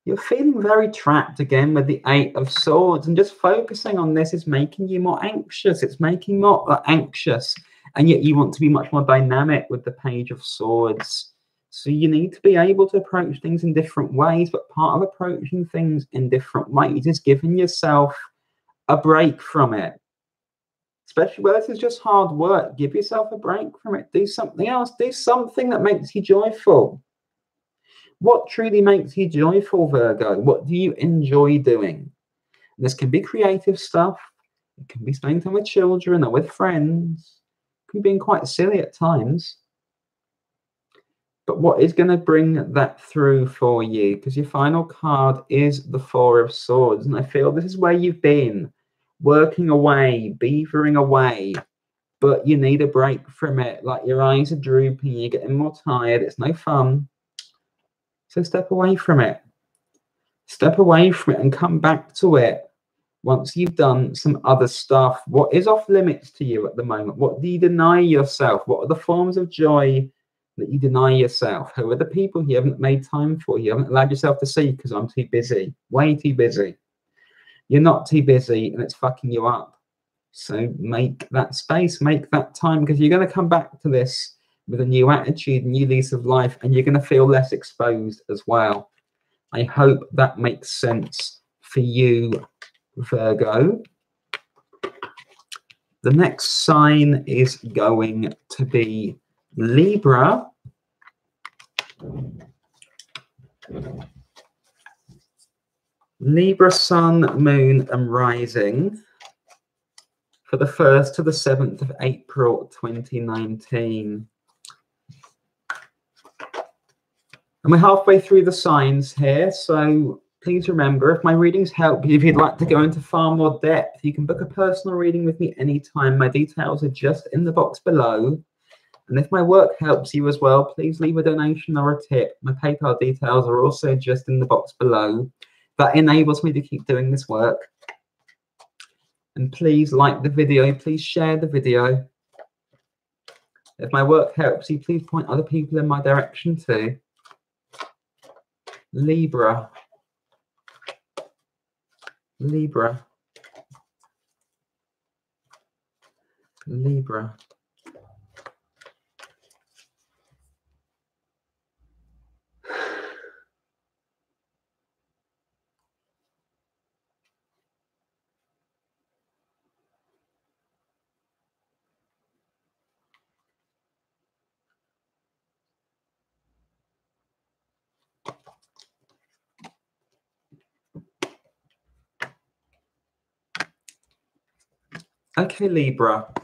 you're feeling very trapped again with the 8 of Swords, and just focusing on this is making you more anxious. It's making you more anxious, and yet you want to be much more dynamic with the Page of Swords. So you need to be able to approach things in different ways, but part of approaching things in different ways is giving yourself a break from it. Especially where this is just hard work, give yourself a break from it. Do something else. Do something that makes you joyful. What truly makes you joyful, Virgo? What do you enjoy doing? This can be creative stuff. It can be spending time with children or with friends. It can be being quite silly at times. But what is going to bring that through for you? Because your final card is the 4 of Swords. And I feel this is where you've been, working away, beavering away, but you need a break from it. Like your eyes are drooping, you're getting more tired, it's no fun. So step away from it. Step away from it and come back to it once you've done some other stuff. What is off limits to you at the moment? What do you deny yourself? What are the forms of joy that you deny yourself? Who are the people you haven't made time for? You haven't allowed yourself to see because I'm too busy. Way too busy. You're not too busy, and it's fucking you up. So make that space, make that time, because you're going to come back to this with a new attitude, new lease of life, and you're going to feel less exposed as well. I hope that makes sense for you, Virgo. The next sign is going to be Libra. Libra sun, moon and rising for the 1st to the 7th of April 2019. And we're halfway through the signs here, so please remember, if my readings help you, if you'd like to go into far more depth, you can book a personal reading with me anytime. My details are just in the box below. And if my work helps you as well, please leave a donation or a tip. My PayPal details are also just in the box below. That enables me to keep doing this work. And please like the video, please share the video. If my work helps you, please point other people in my direction too. Libra. Libra. Libra. Okay, Libra.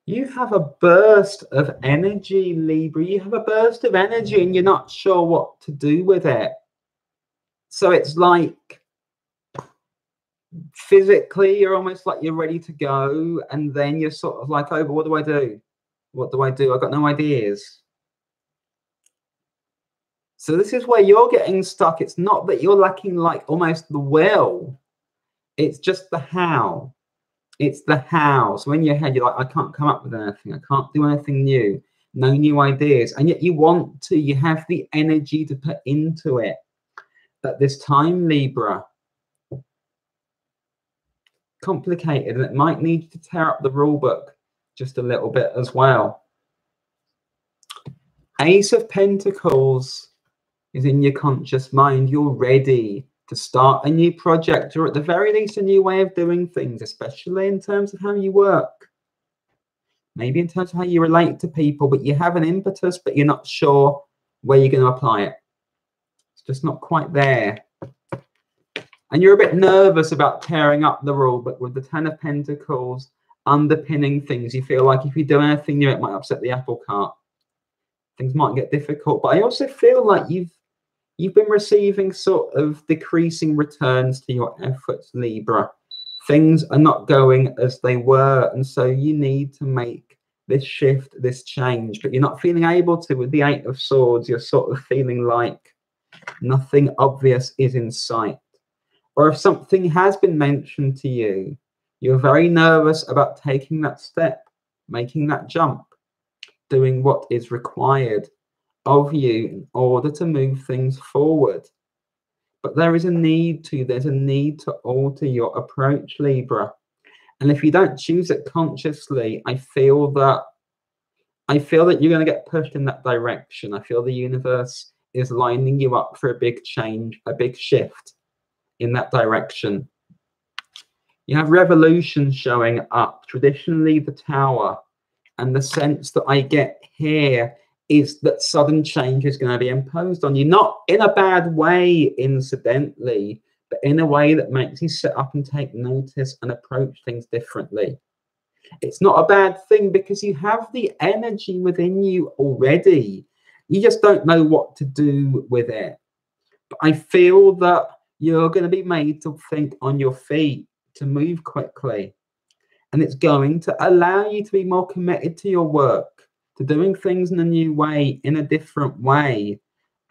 You have a burst of energy, Libra. You have a burst of energy and you're not sure what to do with it. So it's like physically, you're almost like you're ready to go. And then you're sort of like, oh, but what do I do? What do I do? I've got no ideas. So this is where you're getting stuck. It's not that you're lacking like almost the will. It's just the how. It's the how. So in your head, you're like, I can't come up with anything. I can't do anything new. No new ideas. And yet you want to. You have the energy to put into it. At this time, Libra. Complicated. And it might need you to tear up the rule book just a little bit as well. Ace of Pentacles is in your conscious mind. You're ready to start a new project, or at the very least a new way of doing things, especially in terms of how you work, maybe in terms of how you relate to people, but you have an impetus, but you're not sure where you're going to apply it. It's just not quite there. And you're a bit nervous about tearing up the rule, but with the Ten of Pentacles underpinning things, you feel like if you do anything new, it might upset the apple cart. Things might get difficult, but I also feel like you've been receiving sort of decreasing returns to your efforts, Libra. Things are not going as they were, and so you need to make this shift, this change, but you're not feeling able to. With the Eight of Swords, you're sort of feeling like nothing obvious is in sight. Or if something has been mentioned to you, you're very nervous about taking that step, making that jump, doing what is required of you in order to move things forward. But there's a need to alter your approach, Libra. And if you don't choose it consciously, I feel that you're going to get pushed in that direction. I feel the universe is lining you up for a big change, a big shift in that direction. You have revolution showing up, traditionally the Tower, and the sense that I get here is that sudden change is going to be imposed on you, not in a bad way, incidentally, but in a way that makes you sit up and take notice and approach things differently. It's not a bad thing because you have the energy within you already. You just don't know what to do with it. But I feel that you're going to be made to think on your feet, to move quickly. And it's going to allow you to be more committed to your work, to doing things in a new way, in a different way.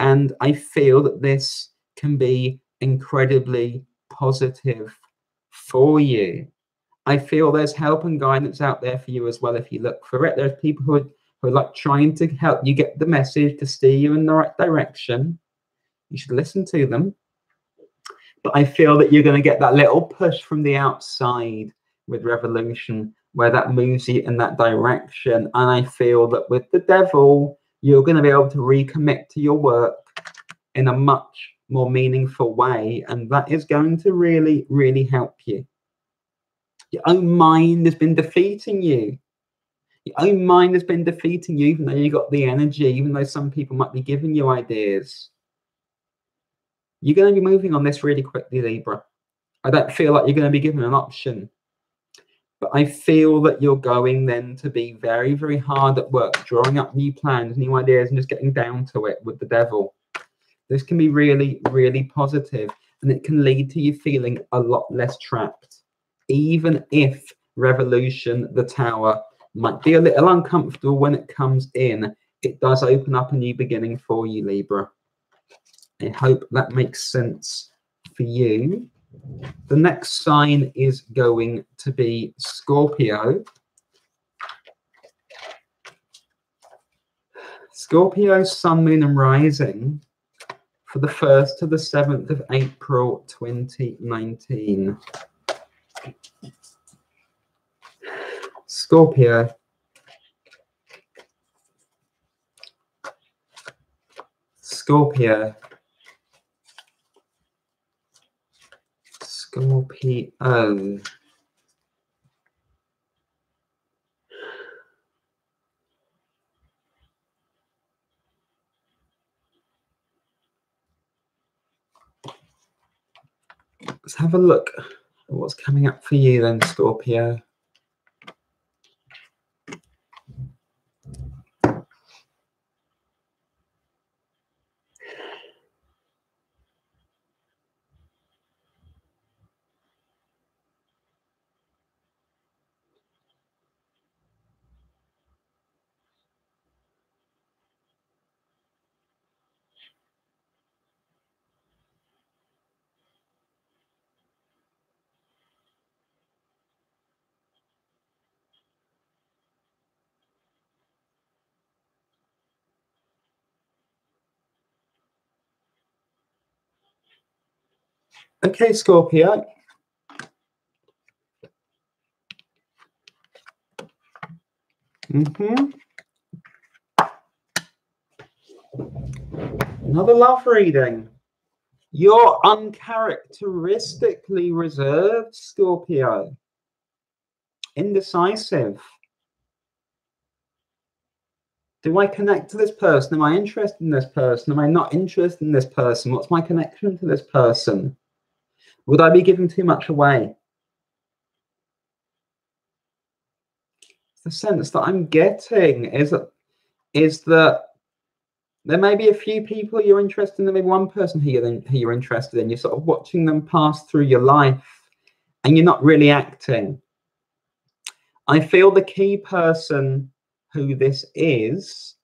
And I feel that this can be incredibly positive for you. I feel there's help and guidance out there for you as well if you look for it. There's people who are like trying to help you get the message, to steer you in the right direction. You should listen to them. But I feel that you're going to get that little push from the outside with revolution, where that moves you in that direction. And I feel that with the devil, you're going to be able to recommit to your work in a much more meaningful way. And that is going to really, really help you. Your own mind has been defeating you. Your own mind has been defeating you, even though you got the energy, even though some people might be giving you ideas. You're going to be moving on this really quickly, Libra. I don't feel like you're going to be given an option. But I feel that you're going then to be very, very hard at work, drawing up new plans, new ideas, and just getting down to it with the devil. This can be really, really positive, and it can lead to you feeling a lot less trapped. Even if revolution, the tower, might be a little uncomfortable when it comes in, it does open up a new beginning for you, Libra. I hope that makes sense for you. The next sign is going to be Scorpio. Scorpio, sun, moon, and rising for the 1st to the 7th of April 2019. Scorpio. Scorpio. Scorpio. Let's have a look at what's coming up for you then, Scorpio. Okay, Scorpio. Another love reading. You're uncharacteristically reserved, Scorpio. Indecisive. Do I connect to this person? Am I interested in this person? Am I not interested in this person? What's my connection to this person? Would I be giving too much away? The sense that I'm getting is that there may be a few people you're interested in, there may be one person who you're interested in. You're sort of watching them pass through your life and you're not really acting. I feel the key person who this is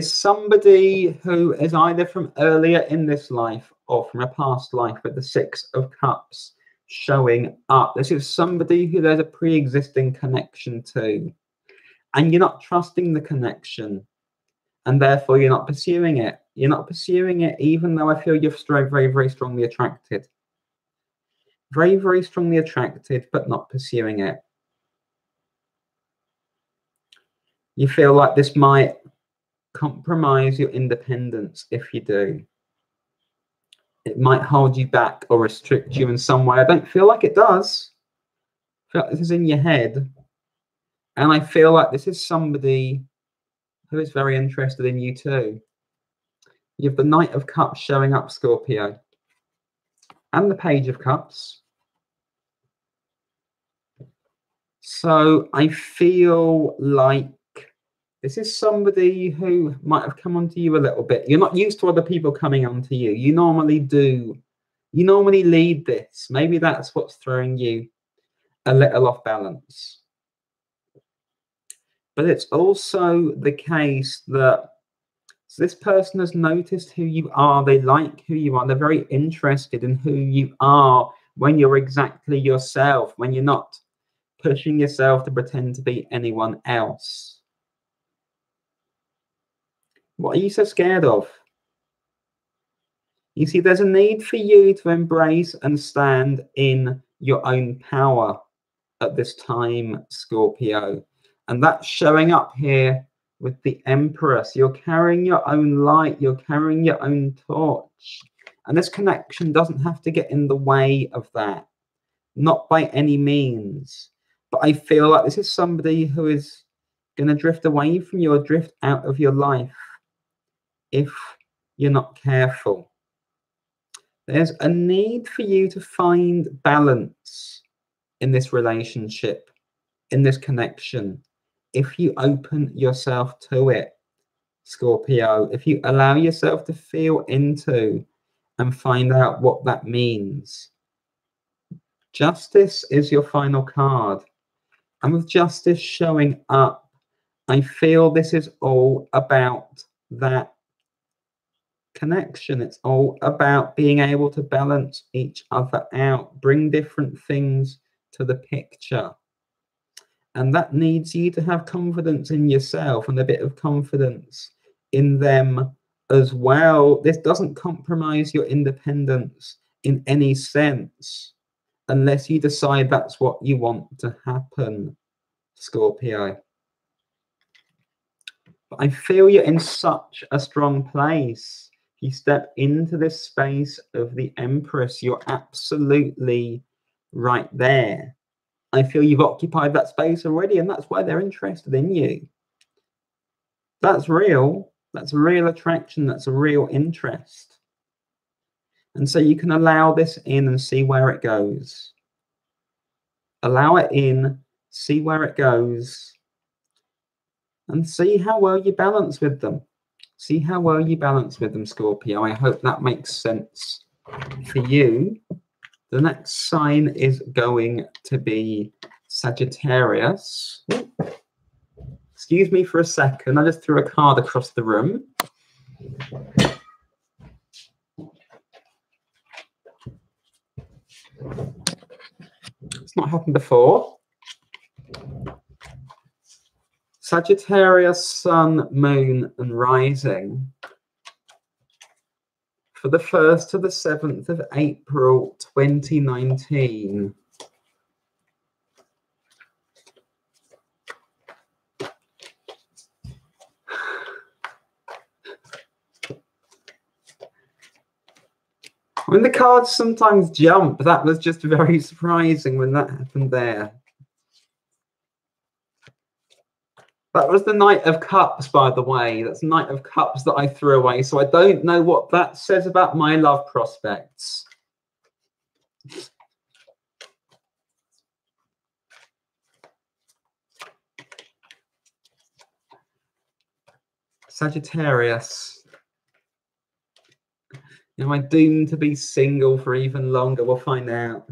somebody who is either from earlier in this life or from a past life, with the 6 of Cups showing up. This is somebody who there's a pre-existing connection to, and you're not trusting the connection, and therefore you're not pursuing it. You're not pursuing it, even though I feel you're very, very, very strongly attracted. Very, very strongly attracted, but not pursuing it. You feel like this might compromise your independence if you do. It might hold you back or restrict you in some way. I don't feel like it does. I feel like this is in your head. And I feel like this is somebody who is very interested in you too. You have the Knight of Cups showing up, Scorpio. And the Page of Cups. So I feel like this is somebody who might have come onto you a little bit. You're not used to other people coming onto you. You normally do. You normally lead this. Maybe that's what's throwing you a little off balance. But it's also the case that this person has noticed who you are. They like who you are. They're very interested in who you are. when you're exactly yourself, when you're not pushing yourself to pretend to be anyone else. What are you so scared of? You see, there's a need for you to embrace and stand in your own power at this time, Scorpio. And that's showing up here with the Empress. You're carrying your own light. You're carrying your own torch. And this connection doesn't have to get in the way of that. Not by any means. But I feel like this is somebody who is going to drift away from you or drift out of your life if you're not careful. There's a need for you to find balance in this relationship, in this connection, if you open yourself to it, Scorpio, if you allow yourself to feel into and find out what that means. Justice is your final card. And with justice showing up, I feel this is all about that connection. It's all about being able to balance each other out, bring different things to the picture. And that needs you to have confidence in yourself and a bit of confidence in them as well. This doesn't compromise your independence in any sense, unless you decide that's what you want to happen, Scorpio. But I feel you're in such a strong place. You step into this space of the Empress, you're absolutely right there. I feel you've occupied that space already, and that's why they're interested in you. That's real. That's a real attraction. That's a real interest. And so you can allow this in and see where it goes. Allow it in, see where it goes, and see how well you balance with them. See how well you balance with them, Scorpio. I hope that makes sense for you. The next sign is going to be Sagittarius. Excuse me for a second. I just threw a card across the room. It's not happened before. Sagittarius, Sun, Moon, and Rising for the 1st to the 7th of April 2019. When the cards sometimes jump, that was just very surprising when that happened there. That was the Knight of Cups, by the way. That's Knight of Cups that I threw away. So I don't know what that says about my love prospects. Sagittarius. Am I doomed to be single for even longer? We'll find out.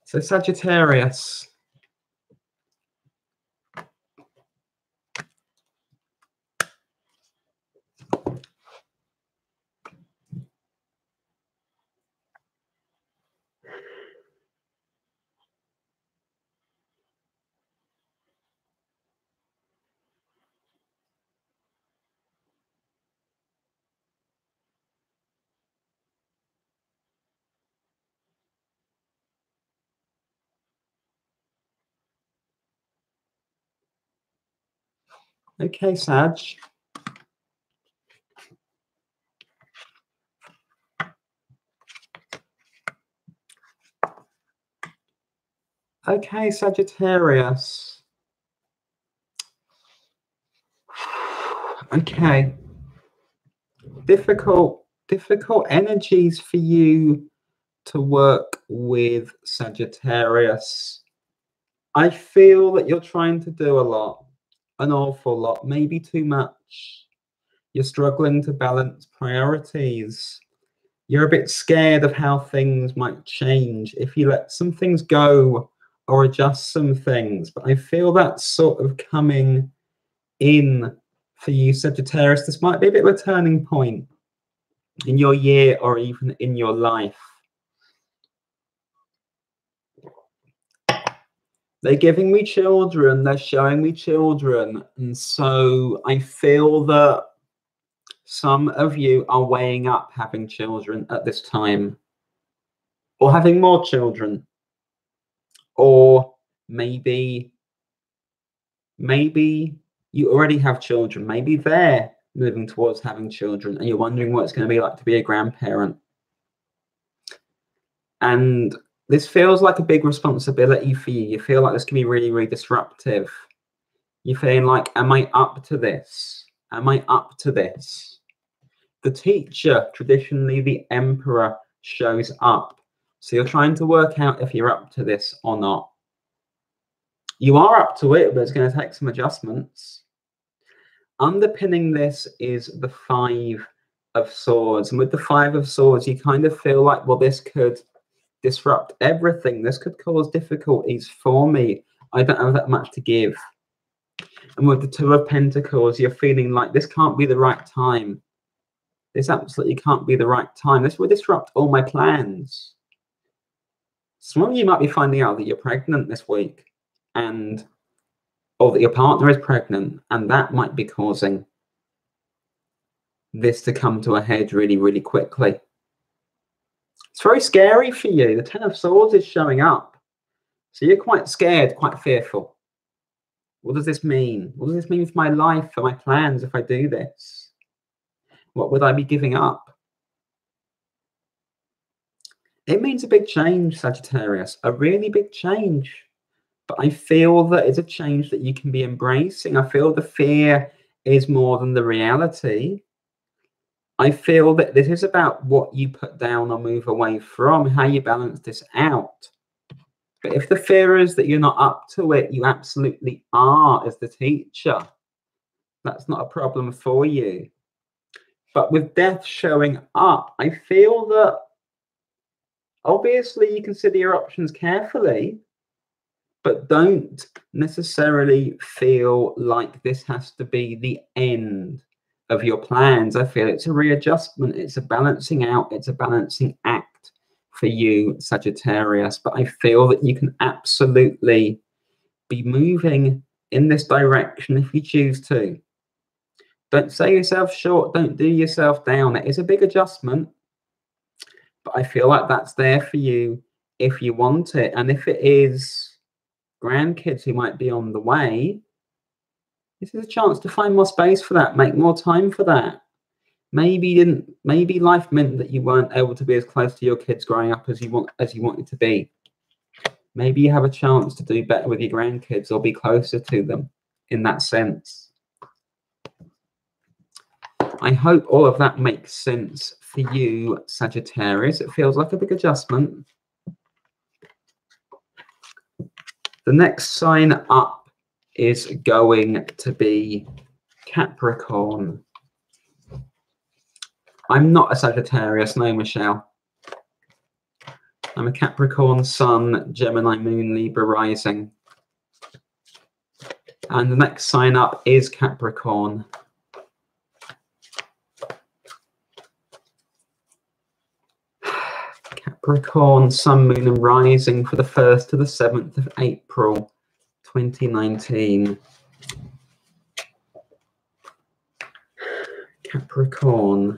So Sagittarius. Okay, Sag. Okay, Sagittarius. Okay. Difficult energies for you to work with, Sagittarius. I feel that you're trying to do a lot, an awful lot, maybe too much. You're struggling to balance priorities. You're a bit scared of how things might change if you let some things go or adjust some things. But I feel that's sort of coming in for you, Sagittarius. This might be a bit of a turning point in your year or even in your life. They're giving me children, they're showing me children. And so I feel that some of you are weighing up having children at this time, or having more children, or maybe you already have children. Maybe they're moving towards having children and you're wondering what it's going to be like to be a grandparent. And this feels like a big responsibility for you. You feel like this can be really, really disruptive. You're feeling like, am I up to this? Am I up to this? The teacher, traditionally the emperor, shows up. So you're trying to work out if you're up to this or not. You are up to it, but it's going to take some adjustments. Underpinning this is the 5 of Swords. And with the 5 of Swords, you kind of feel like, well, this could disrupt everything. This could cause difficulties for me. I don't have that much to give. And with the 2 of Pentacles, you're feeling like this can't be the right time. This absolutely can't be the right time. This will disrupt all my plans. Some of you might be finding out that you're pregnant this week, or that your partner is pregnant, and that might be causing this to come to a head really, really quickly. It's very scary for you. The 10 of Swords is showing up. So you're quite scared, quite fearful. What does this mean? What does this mean for my life, for my plans, if I do this? What would I be giving up? It means a big change, Sagittarius, a really big change. But I feel that it's a change that you can be embracing. I feel the fear is more than the reality. I feel that this is about what you put down or move away from, how you balance this out. But if the fear is that you're not up to it, you absolutely are as the teacher. That's not a problem for you. But with death showing up, I feel that obviously you consider your options carefully, but don't necessarily feel like this has to be the end of your plans. I feel it's a readjustment, it's a balancing out, it's a balancing act for you, Sagittarius. But I feel that you can absolutely be moving in this direction if you choose to. Don't sell yourself short, don't do yourself down. It is a big adjustment, but I feel like that's there for you if you want it. And if it is grandkids who might be on the way, this is a chance to find more space for that, make more time for that. Maybe life meant that you weren't able to be as close to your kids growing up as you wanted to be. Maybe you have a chance to do better with your grandkids or be closer to them in that sense. I hope all of that makes sense for you, Sagittarius. It feels like a big adjustment. The next sign up is going to be Capricorn. I'm not a Sagittarius, no, Michelle. I'm a Capricorn Sun, Gemini Moon, Libra Rising. And the next sign up is Capricorn. Capricorn, Sun, Moon and Rising for the 1st to the 7th of April 2019. Capricorn.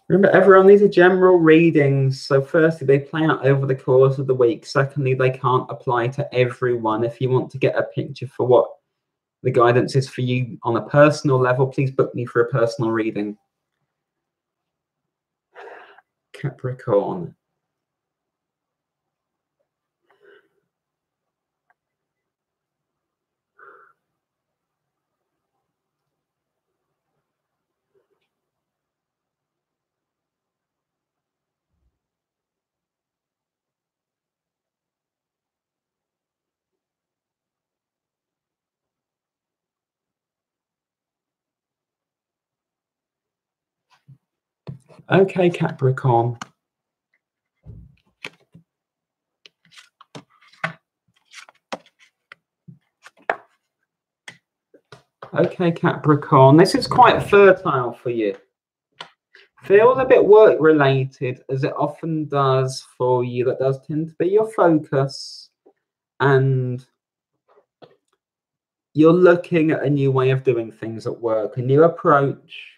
Remember, everyone, these are general readings. So firstly, they play out over the course of the week. Secondly, they can't apply to everyone. If you want to get a picture for what the guidance is for you on a personal level, please book me for a personal reading. Capricorn. Okay, Capricorn. Okay, Capricorn. This is quite fertile for you. Feels a bit work related, as it often does for you. That does tend to be your focus, and you're looking at a new way of doing things at work, a new approach,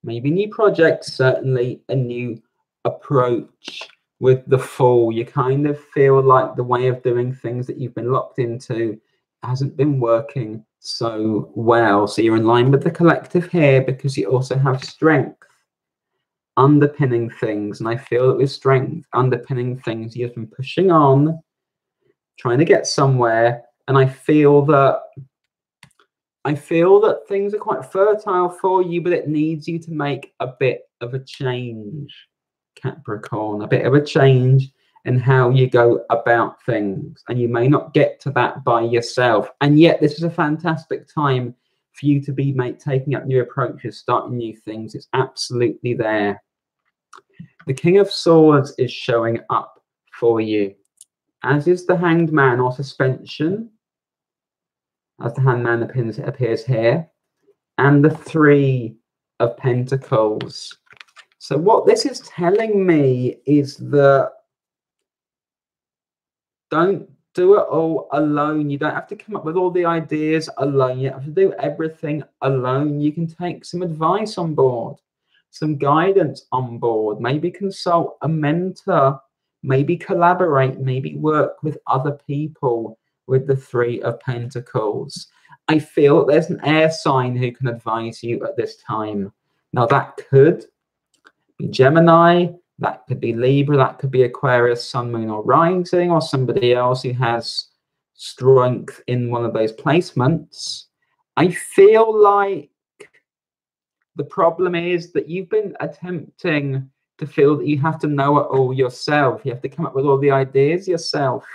maybe new projects, certainly a new approach. With the Fool, you kind of feel like the way of doing things that you've been locked into hasn't been working so well. So you're in line with the collective here, because you also have strength underpinning things. And I feel that with strength underpinning things, you've been pushing on, trying to get somewhere. And I feel that things are quite fertile for you, but it needs you to make a bit of a change, Capricorn, a bit of a change in how you go about things. And you may not get to that by yourself. And yet this is a fantastic time for you to be taking up new approaches, starting new things. It's absolutely there. The King of Swords is showing up for you, as is the Hanged Man, or Suspension, as the Hanged Man appears here, and the Three of Pentacles. So what this is telling me is that don't do it all alone. You don't have to come up with all the ideas alone. You have to do everything alone. You can take some advice on board, some guidance on board, maybe consult a mentor, maybe collaborate, maybe work with other people with the Three of Pentacles. I feel there's an air sign who can advise you at this time. Now that could be Gemini, that could be Libra, that could be Aquarius, Sun, Moon, or Rising, or somebody else who has strength in one of those placements. I feel like the problem is that you've been attempting to feel that you have to know it all yourself. You have to come up with all the ideas yourself.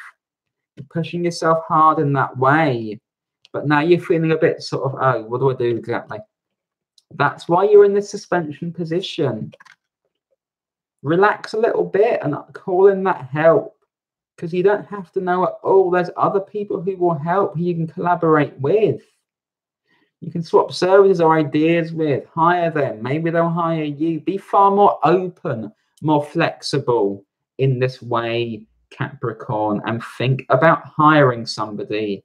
You're pushing yourself hard in that way. But now you're feeling a bit sort of, oh, what do I do exactly? That's why you're in this suspension position. Relax a little bit and call in that help, because you don't have to know it all. There's other people who will help, who you can collaborate with. You can swap services or ideas with, hire them. Maybe they'll hire you. Be far more open, more flexible in this way, Capricorn, and think about hiring somebody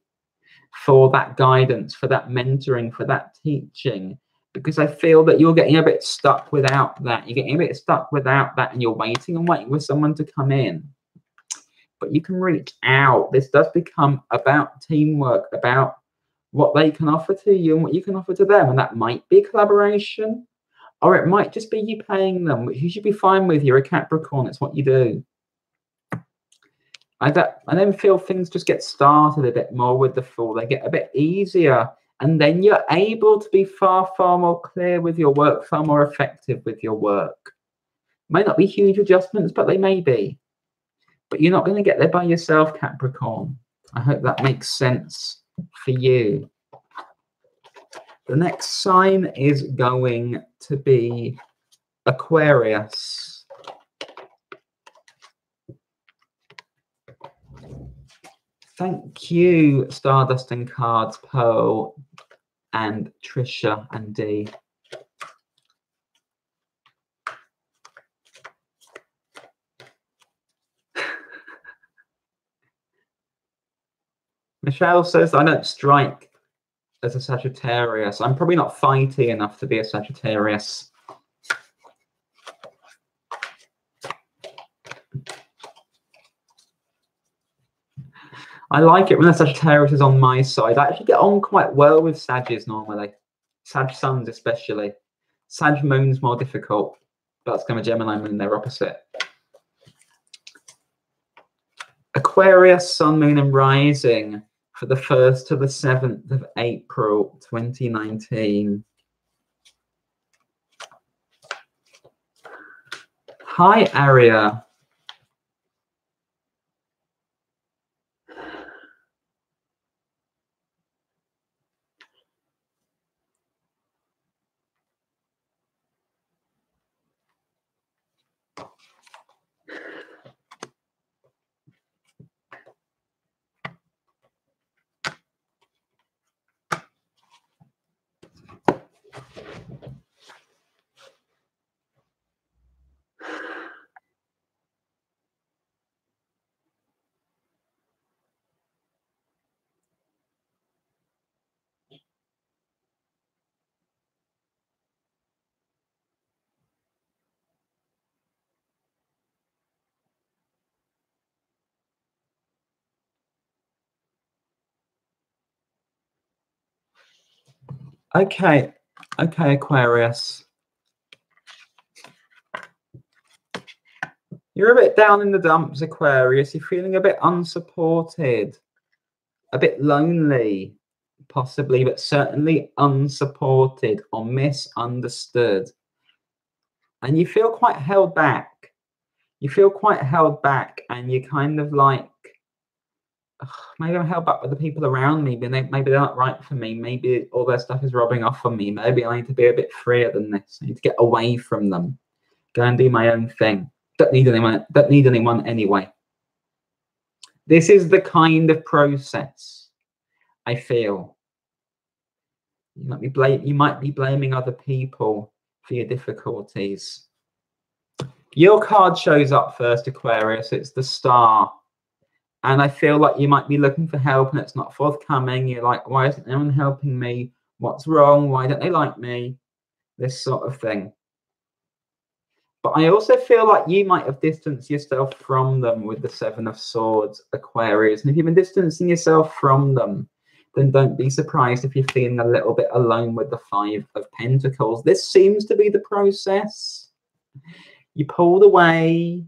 for that guidance, for that mentoring, for that teaching. Because I feel that you're getting a bit stuck without that. You're getting a bit stuck without that, and you're waiting and waiting for someone to come in. But you can reach out. This does become about teamwork, about what they can offer to you and what you can offer to them. And that might be collaboration, or it might just be you paying them, which you should be fine with. You're a Capricorn. It's what you do. I then feel things just get started a bit more with the Fool. They get a bit easier. And then you're able to be far, far more clear with your work, far more effective with your work. May not be huge adjustments, but they may be. But you're not going to get there by yourself, Capricorn. I hope that makes sense for you. The next sign is going to be Aquarius. Thank you, Stardust and Cards, Pearl, and Trisha and Dee. Michelle says, I don't strike as a Sagittarius. I'm probably not fighty enough to be a Sagittarius. I like it when the Sagittarius is on my side. I actually get on quite well with Sagittarius normally. Sag Suns especially. Sag Moon's more difficult. That's going to Gemini moon, they're opposite. Aquarius, sun, moon, and rising for the 1st to the 7th of April 2019. Hi, Aria. Okay, Aquarius. You're a bit down in the dumps, Aquarius. You're feeling a bit unsupported, a bit lonely, possibly, but certainly unsupported or misunderstood. And you feel quite held back. You feel quite held back, and you're kind of like, maybe I'm held back with the people around me, but maybe they're not right for me. Maybe all their stuff is rubbing off on me. Maybe I need to be a bit freer than this. I need to get away from them. Go and do my own thing. Don't need anyone anyway. This is the kind of process I feel. You might be blaming other people for your difficulties. Your card shows up first, Aquarius. It's the Star. And I feel like you might be looking for help and it's not forthcoming. You're like, why isn't anyone helping me? What's wrong? Why don't they like me? This sort of thing. But I also feel like you might have distanced yourself from them with the 7 of Swords, Aquarius. And if you've been distancing yourself from them, then don't be surprised if you're feeling a little bit alone with the 5 of Pentacles. This seems to be the process. You pulled away.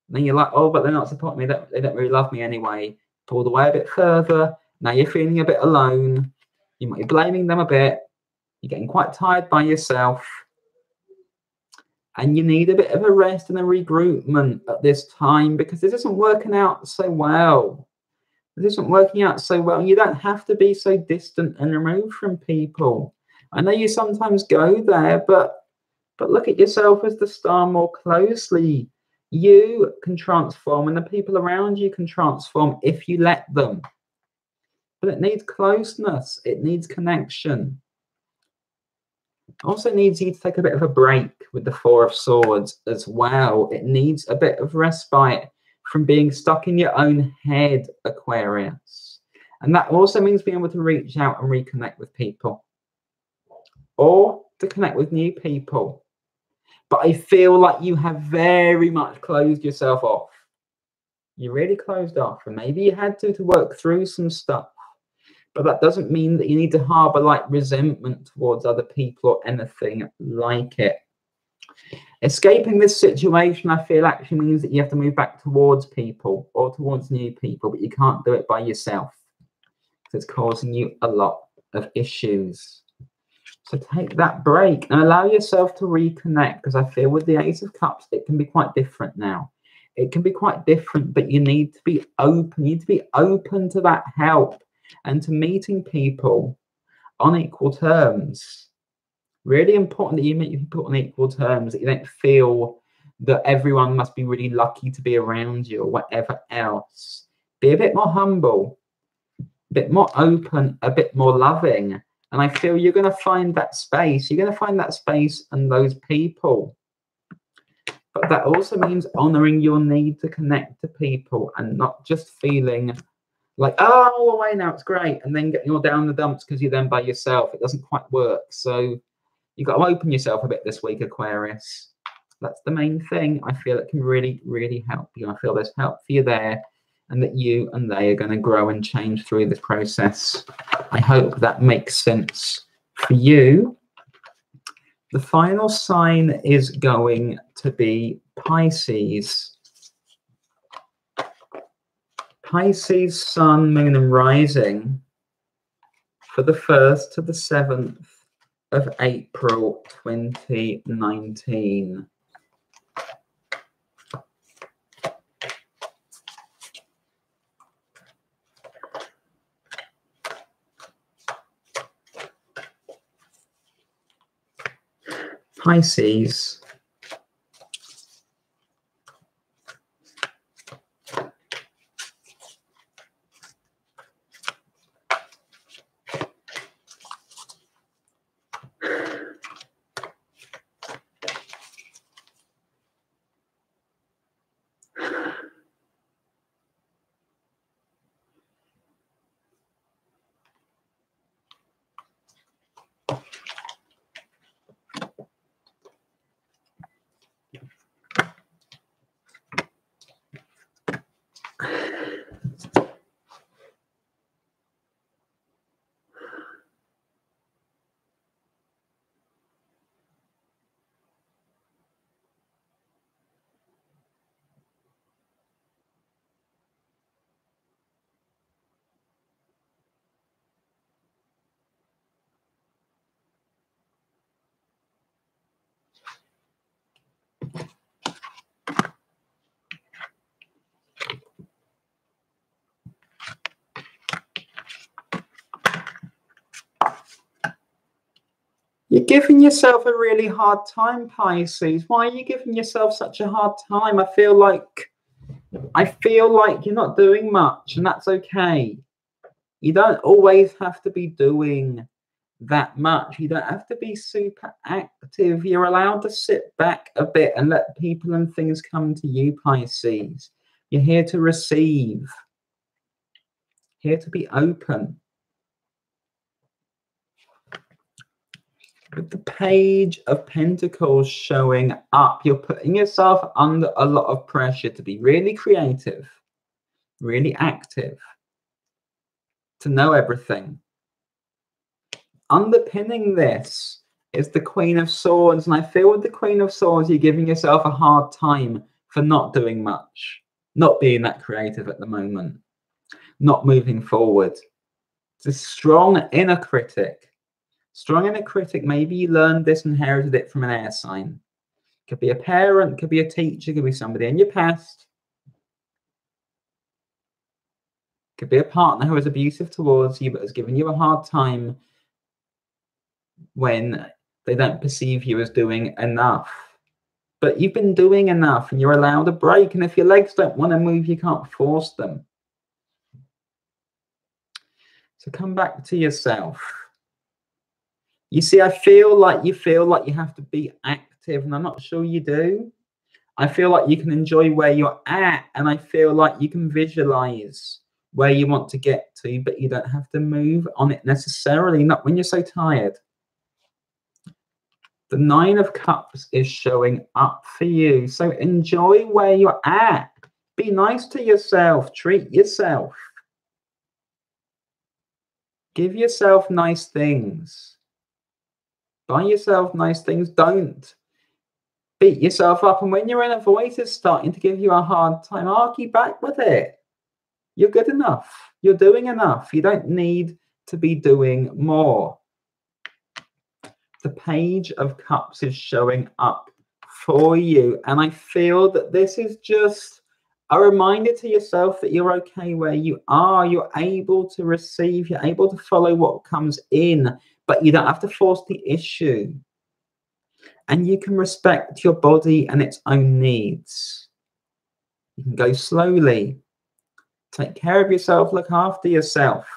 Then you're like, oh, but they're not supporting me. They don't really love me anyway. Pulled away a bit further. Now you're feeling a bit alone. You might be blaming them a bit. You're getting quite tired by yourself. And you need a bit of a rest and a regroupment at this time because this isn't working out so well. This isn't working out so well. You don't have to be so distant and removed from people. I know you sometimes go there, but look at yourself as the Star more closely. You can transform and the people around you can transform if you let them. But it needs closeness. It needs connection. Also needs you to take a bit of a break with the 4 of Swords as well. It needs a bit of respite from being stuck in your own head, Aquarius. And that also means being able to reach out and reconnect with people or to connect with new people. But I feel like you have very much closed yourself off. You really closed off, and maybe you had to work through some stuff. But that doesn't mean that you need to harbor like resentment towards other people or anything like it. Escaping this situation, I feel, actually means that you have to move back towards people or towards new people, but you can't do it by yourself because it's causing you a lot of issues. So take that break and allow yourself to reconnect, because I feel with the Ace of Cups, it can be quite different now. It can be quite different, but you need to be open. You need to be open to that help and to meeting people on equal terms. Really important that you meet people on equal terms, that you don't feel that everyone must be really lucky to be around you or whatever else. Be a bit more humble, a bit more open, a bit more loving. And I feel you're going to find that space. You're going to find that space and those people. But that also means honoring your need to connect to people and not just feeling like, oh, I'm all away now, it's great. And then getting all down the dumps because you're then by yourself. It doesn't quite work. So you've got to open yourself a bit this week, Aquarius. That's the main thing. I feel it can really, really help you. I feel there's help for you there, and that you and they are going to grow and change through this process. I hope that makes sense for you. The final sign is going to be Pisces. Pisces, sun, moon, and rising for the 1st to the 7th of April 2019. Pisces. You're giving yourself a really hard time, Pisces. Why are you giving yourself such a hard time? I feel like you're not doing much, and that's okay. You don't always have to be doing that much. You don't have to be super active. You're allowed to sit back a bit and let people and things come to you, Pisces. You're here to receive, here to be open. With the Page of Pentacles showing up, you're putting yourself under a lot of pressure to be really creative, really active, to know everything. Underpinning this is the Queen of Swords, and I feel with the Queen of Swords, you're giving yourself a hard time for not doing much, not being that creative at the moment, not moving forward. It's a strong inner critic. Strong inner critic, maybe you learned this, inherited it from an air sign. Could be a parent, could be a teacher, could be somebody in your past. Could be a partner who is abusive towards you but has given you a hard time when they don't perceive you as doing enough. But you've been doing enough and you're allowed a break. And if your legs don't want to move, you can't force them. So come back to yourself. You see, I feel like you have to be active, and I'm not sure you do. I feel like you can enjoy where you're at, and I feel like you can visualize where you want to get to, but you don't have to move on it necessarily, not when you're so tired. The Nine of Cups is showing up for you. So enjoy where you're at. Be nice to yourself. Treat yourself. Give yourself nice things. Buy yourself nice things. Don't beat yourself up. And when your inner voice is starting to give you a hard time, argue back with it. You're good enough. You're doing enough. You don't need to be doing more. The Page of Cups is showing up for you. And I feel that this is just a reminder to yourself that you're okay where you are. You're able to receive. You're able to follow what comes in, but you don't have to force the issue. And you can respect your body and its own needs. You can go slowly. Take care of yourself. Look after yourself.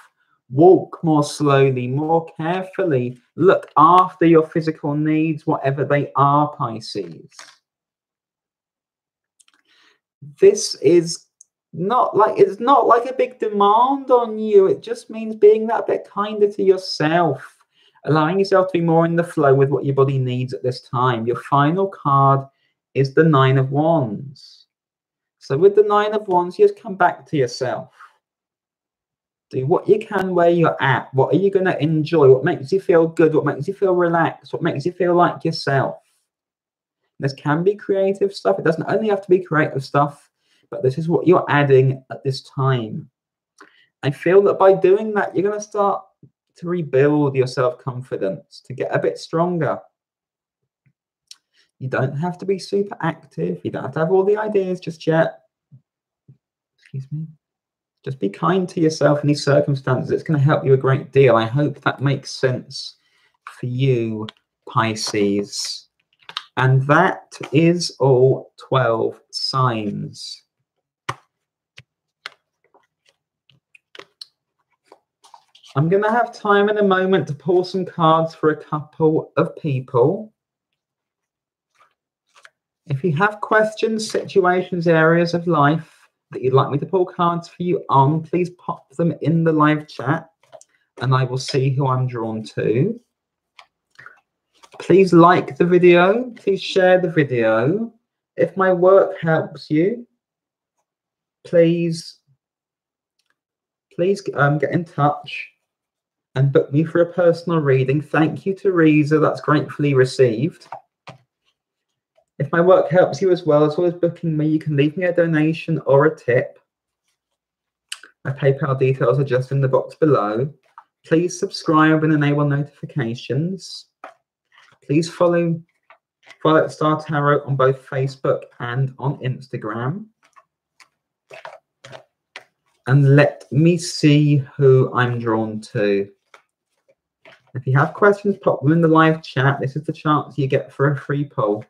Walk more slowly, more carefully. Look after your physical needs, whatever they are, Pisces. This is not like a big demand on you. It just means being that bit kinder to yourself, allowing yourself to be more in the flow with what your body needs at this time. Your final card is the Nine of Wands. So with the Nine of Wands, you just come back to yourself. Do what you can where you're at. What are you going to enjoy? What makes you feel good? What makes you feel relaxed? What makes you feel like yourself? This can be creative stuff. It doesn't only have to be creative stuff, but this is what you're adding at this time. I feel that by doing that, you're going to start to rebuild your self-confidence, to get a bit stronger. You don't have to be super active. You don't have to have all the ideas just yet. Excuse me. Just be kind to yourself in these circumstances. It's going to help you a great deal. I hope that makes sense for you, Pisces. And that is all 12 signs. I'm going to have time in a moment to pull some cards for a couple of people. If you have questions, situations, areas of life that you'd like me to pull cards for you on, please pop them in the live chat and I will see who I'm drawn to. Please like the video. Please share the video. If my work helps you, please get in touch and book me for a personal reading. Thank you, Teresa. That's gratefully received. If my work helps you as well as booking me, you can leave me a donation or a tip. My PayPal details are just in the box below. Please subscribe and enable notifications. Please follow Star Tarot on both Facebook and on Instagram. And let me see who I'm drawn to. If you have questions, pop them in the live chat. This is the chance you get for a free poll.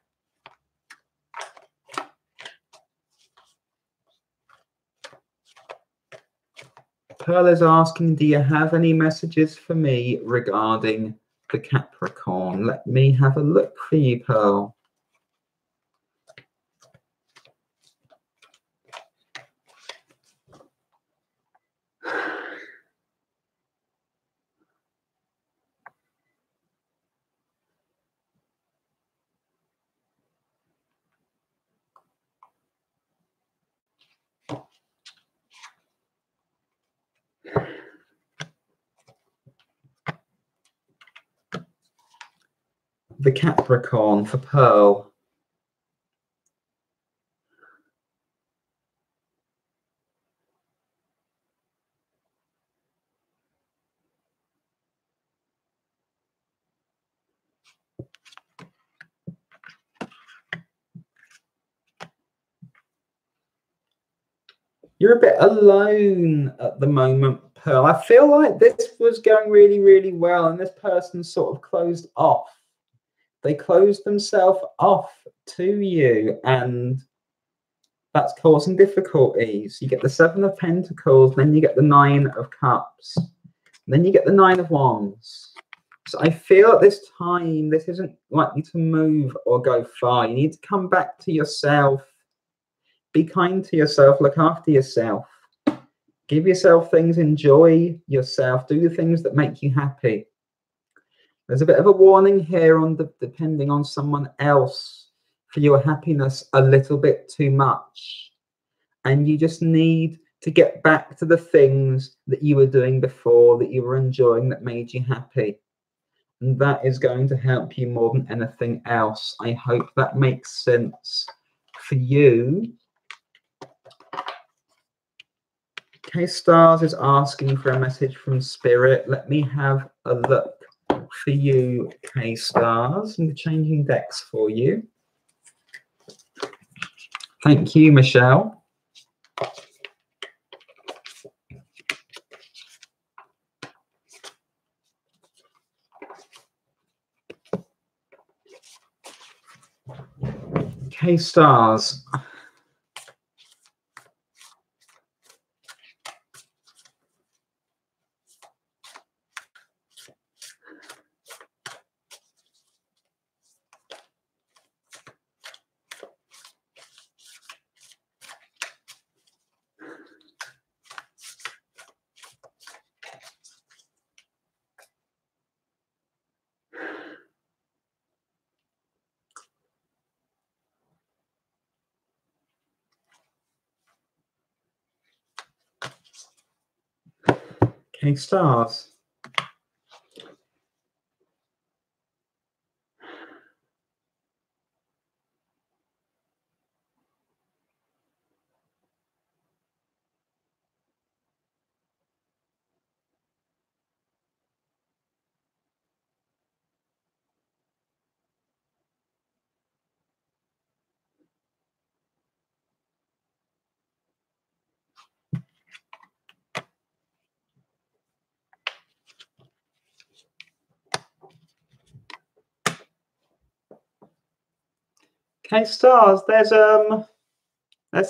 Pearl is asking, do you have any messages for me regarding the Capricorn? Let me have a look for you, Pearl. The Capricorn for Pearl. You're a bit alone at the moment, Pearl. I feel like this was going really, really well, and this person sort of closed off. They closed themselves off to you, and that's causing difficulties. You get the 7 of Pentacles, then you get the 9 of Cups, then you get the 9 of Wands. So I feel at this time, this isn't likely to move or go far. You need to come back to yourself. Be kind to yourself. Look after yourself. Give yourself things. Enjoy yourself. Do the things that make you happy. There's a bit of a warning here on depending on someone else for your happiness a little bit too much. And you just need to get back to the things that you were doing before, that you were enjoying, that made you happy. And that is going to help you more than anything else. I hope that makes sense for you. K-Stars is asking for a message from Spirit. Let me have a look for you, K-Stars. I'm changing decks for you. Thank you, Michelle. K-Stars. Okay, stars. Okay, stars, there's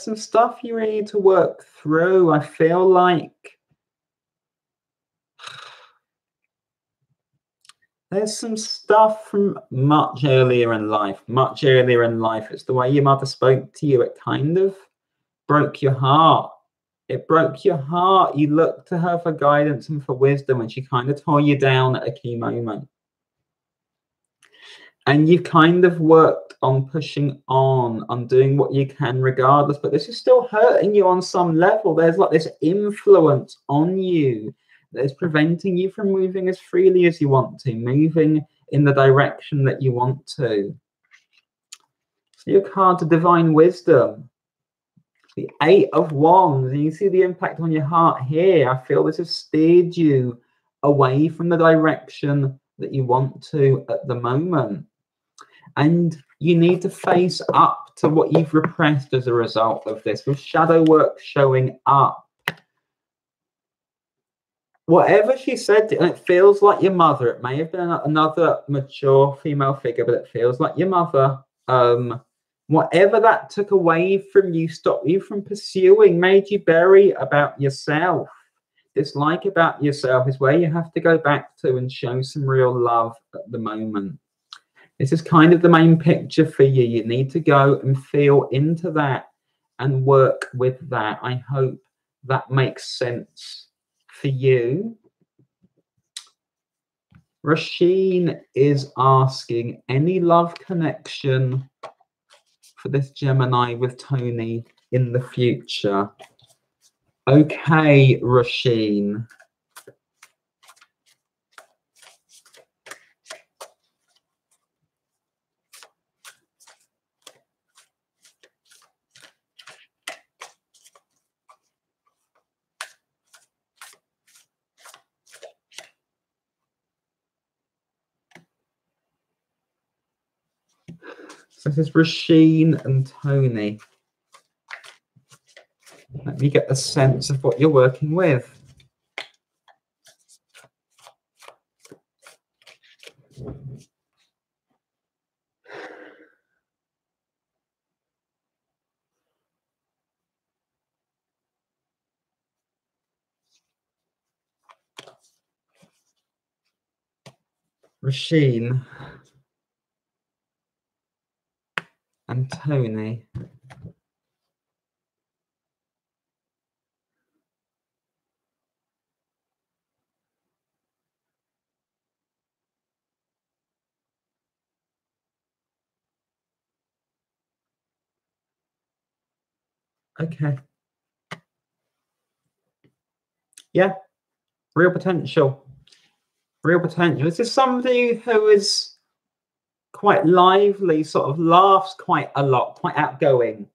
some stuff you really need to work through. I feel like there's some stuff from much earlier in life. Much earlier in life. It's the way your mother spoke to you. It kind of broke your heart. It broke your heart. You looked to her for guidance and for wisdom, and she kind of tore you down at a key moment. And you kind of worked on pushing on doing what you can regardless, but this is still hurting you on some level. There's like this influence on you that is preventing you from moving as freely as you want to, moving in the direction that you want to. So your card to divine wisdom, the 8 of Wands, and you see the impact on your heart here. I feel this has steered you away from the direction that you want to at the moment. And you need to face up to what you've repressed as a result of this, with shadow work showing up. Whatever she said, and it feels like your mother, it may have been another mature female figure, but it feels like your mother. Whatever that took away from you, stopped you from pursuing, made you bury about yourself. Dislike about yourself is where you have to go back to and show some real love at the moment. This is kind of the main picture for you. You need to go and feel into that and work with that. I hope that makes sense for you. Rasheen is asking, any love connection for this Gemini with Tony in the future? Okay, Rasheen. So this is Rasheen and Tony. Let me get a sense of what you're working with. Rasheen and Tony. Okay. Yeah, real potential. Real potential. This is somebody who is quite lively, sort of laughs quite a lot, quite outgoing,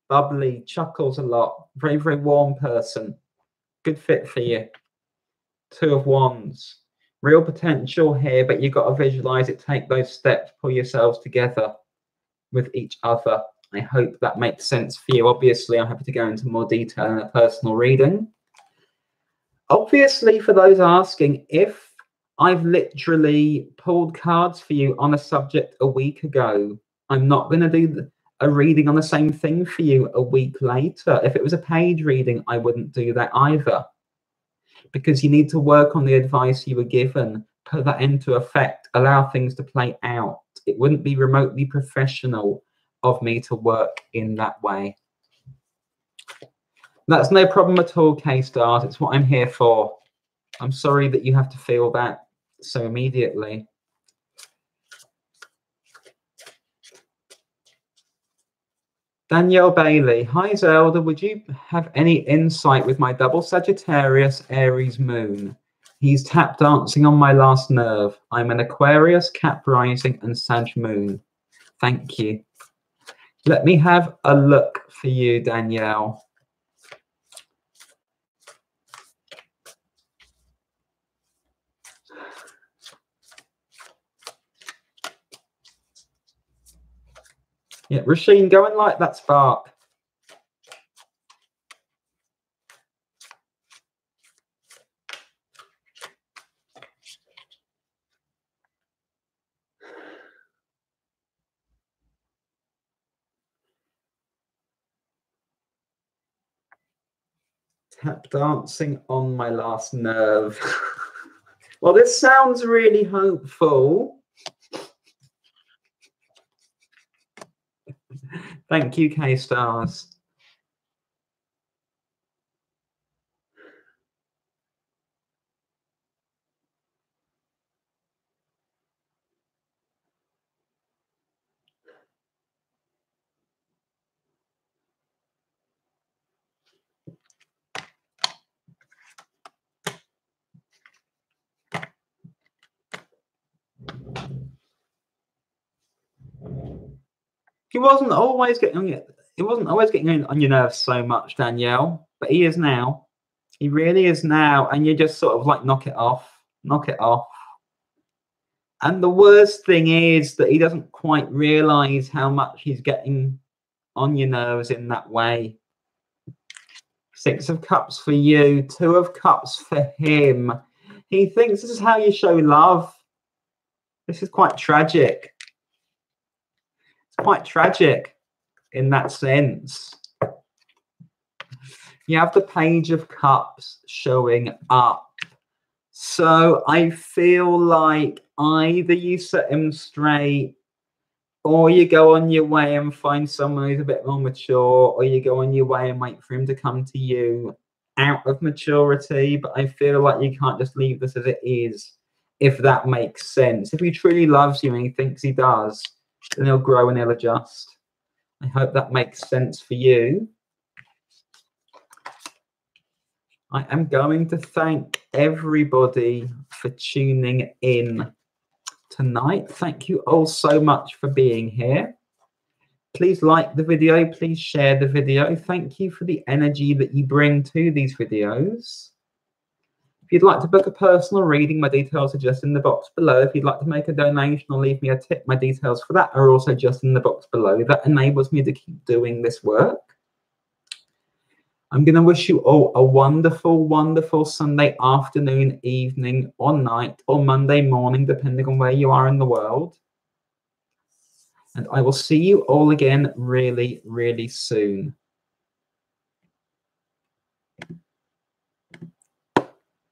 bubbly, chuckles a lot, very, very warm person. Good fit for you. 2 of Wands. Real potential here, but you've got to visualize it, take those steps, pull yourselves together with each other. I hope that makes sense for you. Obviously, I'm happy to go into more detail in a personal reading. Obviously, for those asking, if I've literally pulled cards for you on a subject a week ago, I'm not going to do a reading on the same thing for you a week later. If it was a page reading, I wouldn't do that either, because you need to work on the advice you were given, put that into effect, allow things to play out. It wouldn't be remotely professional of me to work in that way. That's no problem at all, K-Stars. It's what I'm here for. I'm sorry that you have to feel that so immediately. Danielle Bailey. Hi, Zelda. Would you have any insight with my double Sagittarius Aries moon? He's tap dancing on my last nerve. I'm an Aquarius, Cap rising, and Sag moon. Thank you. Let me have a look for you, Danielle. Yeah, Rasheen, go and light that spark. Tap dancing on my last nerve. Well, this sounds really hopeful. Thank you, K-Stars. He wasn't always getting on your nerves so much, Danielle, but he is now. He really is now, and you just sort of like knock it off. And the worst thing is that he doesn't quite realize how much he's getting on your nerves in that way. 6 of Cups for you, 2 of Cups for him. He thinks this is how you show love. This is quite tragic. It's quite tragic in that sense. You have the Page of Cups showing up. So I feel like either you set him straight, or you go on your way and find someone who's a bit more mature, or you go on your way and wait for him to come to you out of maturity. But I feel like you can't just leave this as it is, if that makes sense. If he truly loves you and he thinks he does, then he'll grow and he'll adjust. I hope that makes sense for you. I am going to thank everybody for tuning in tonight. Thank you all so much for being here. Please like the video. Please share the video. Thank you for the energy that you bring to these videos. If you'd like to book a personal reading, my details are just in the box below. If you'd like to make a donation or leave me a tip, my details for that are also just in the box below. That enables me to keep doing this work. I'm going to wish you all a wonderful, wonderful Sunday afternoon, evening, or night, or Monday morning, depending on where you are in the world. And I will see you all again really, really soon.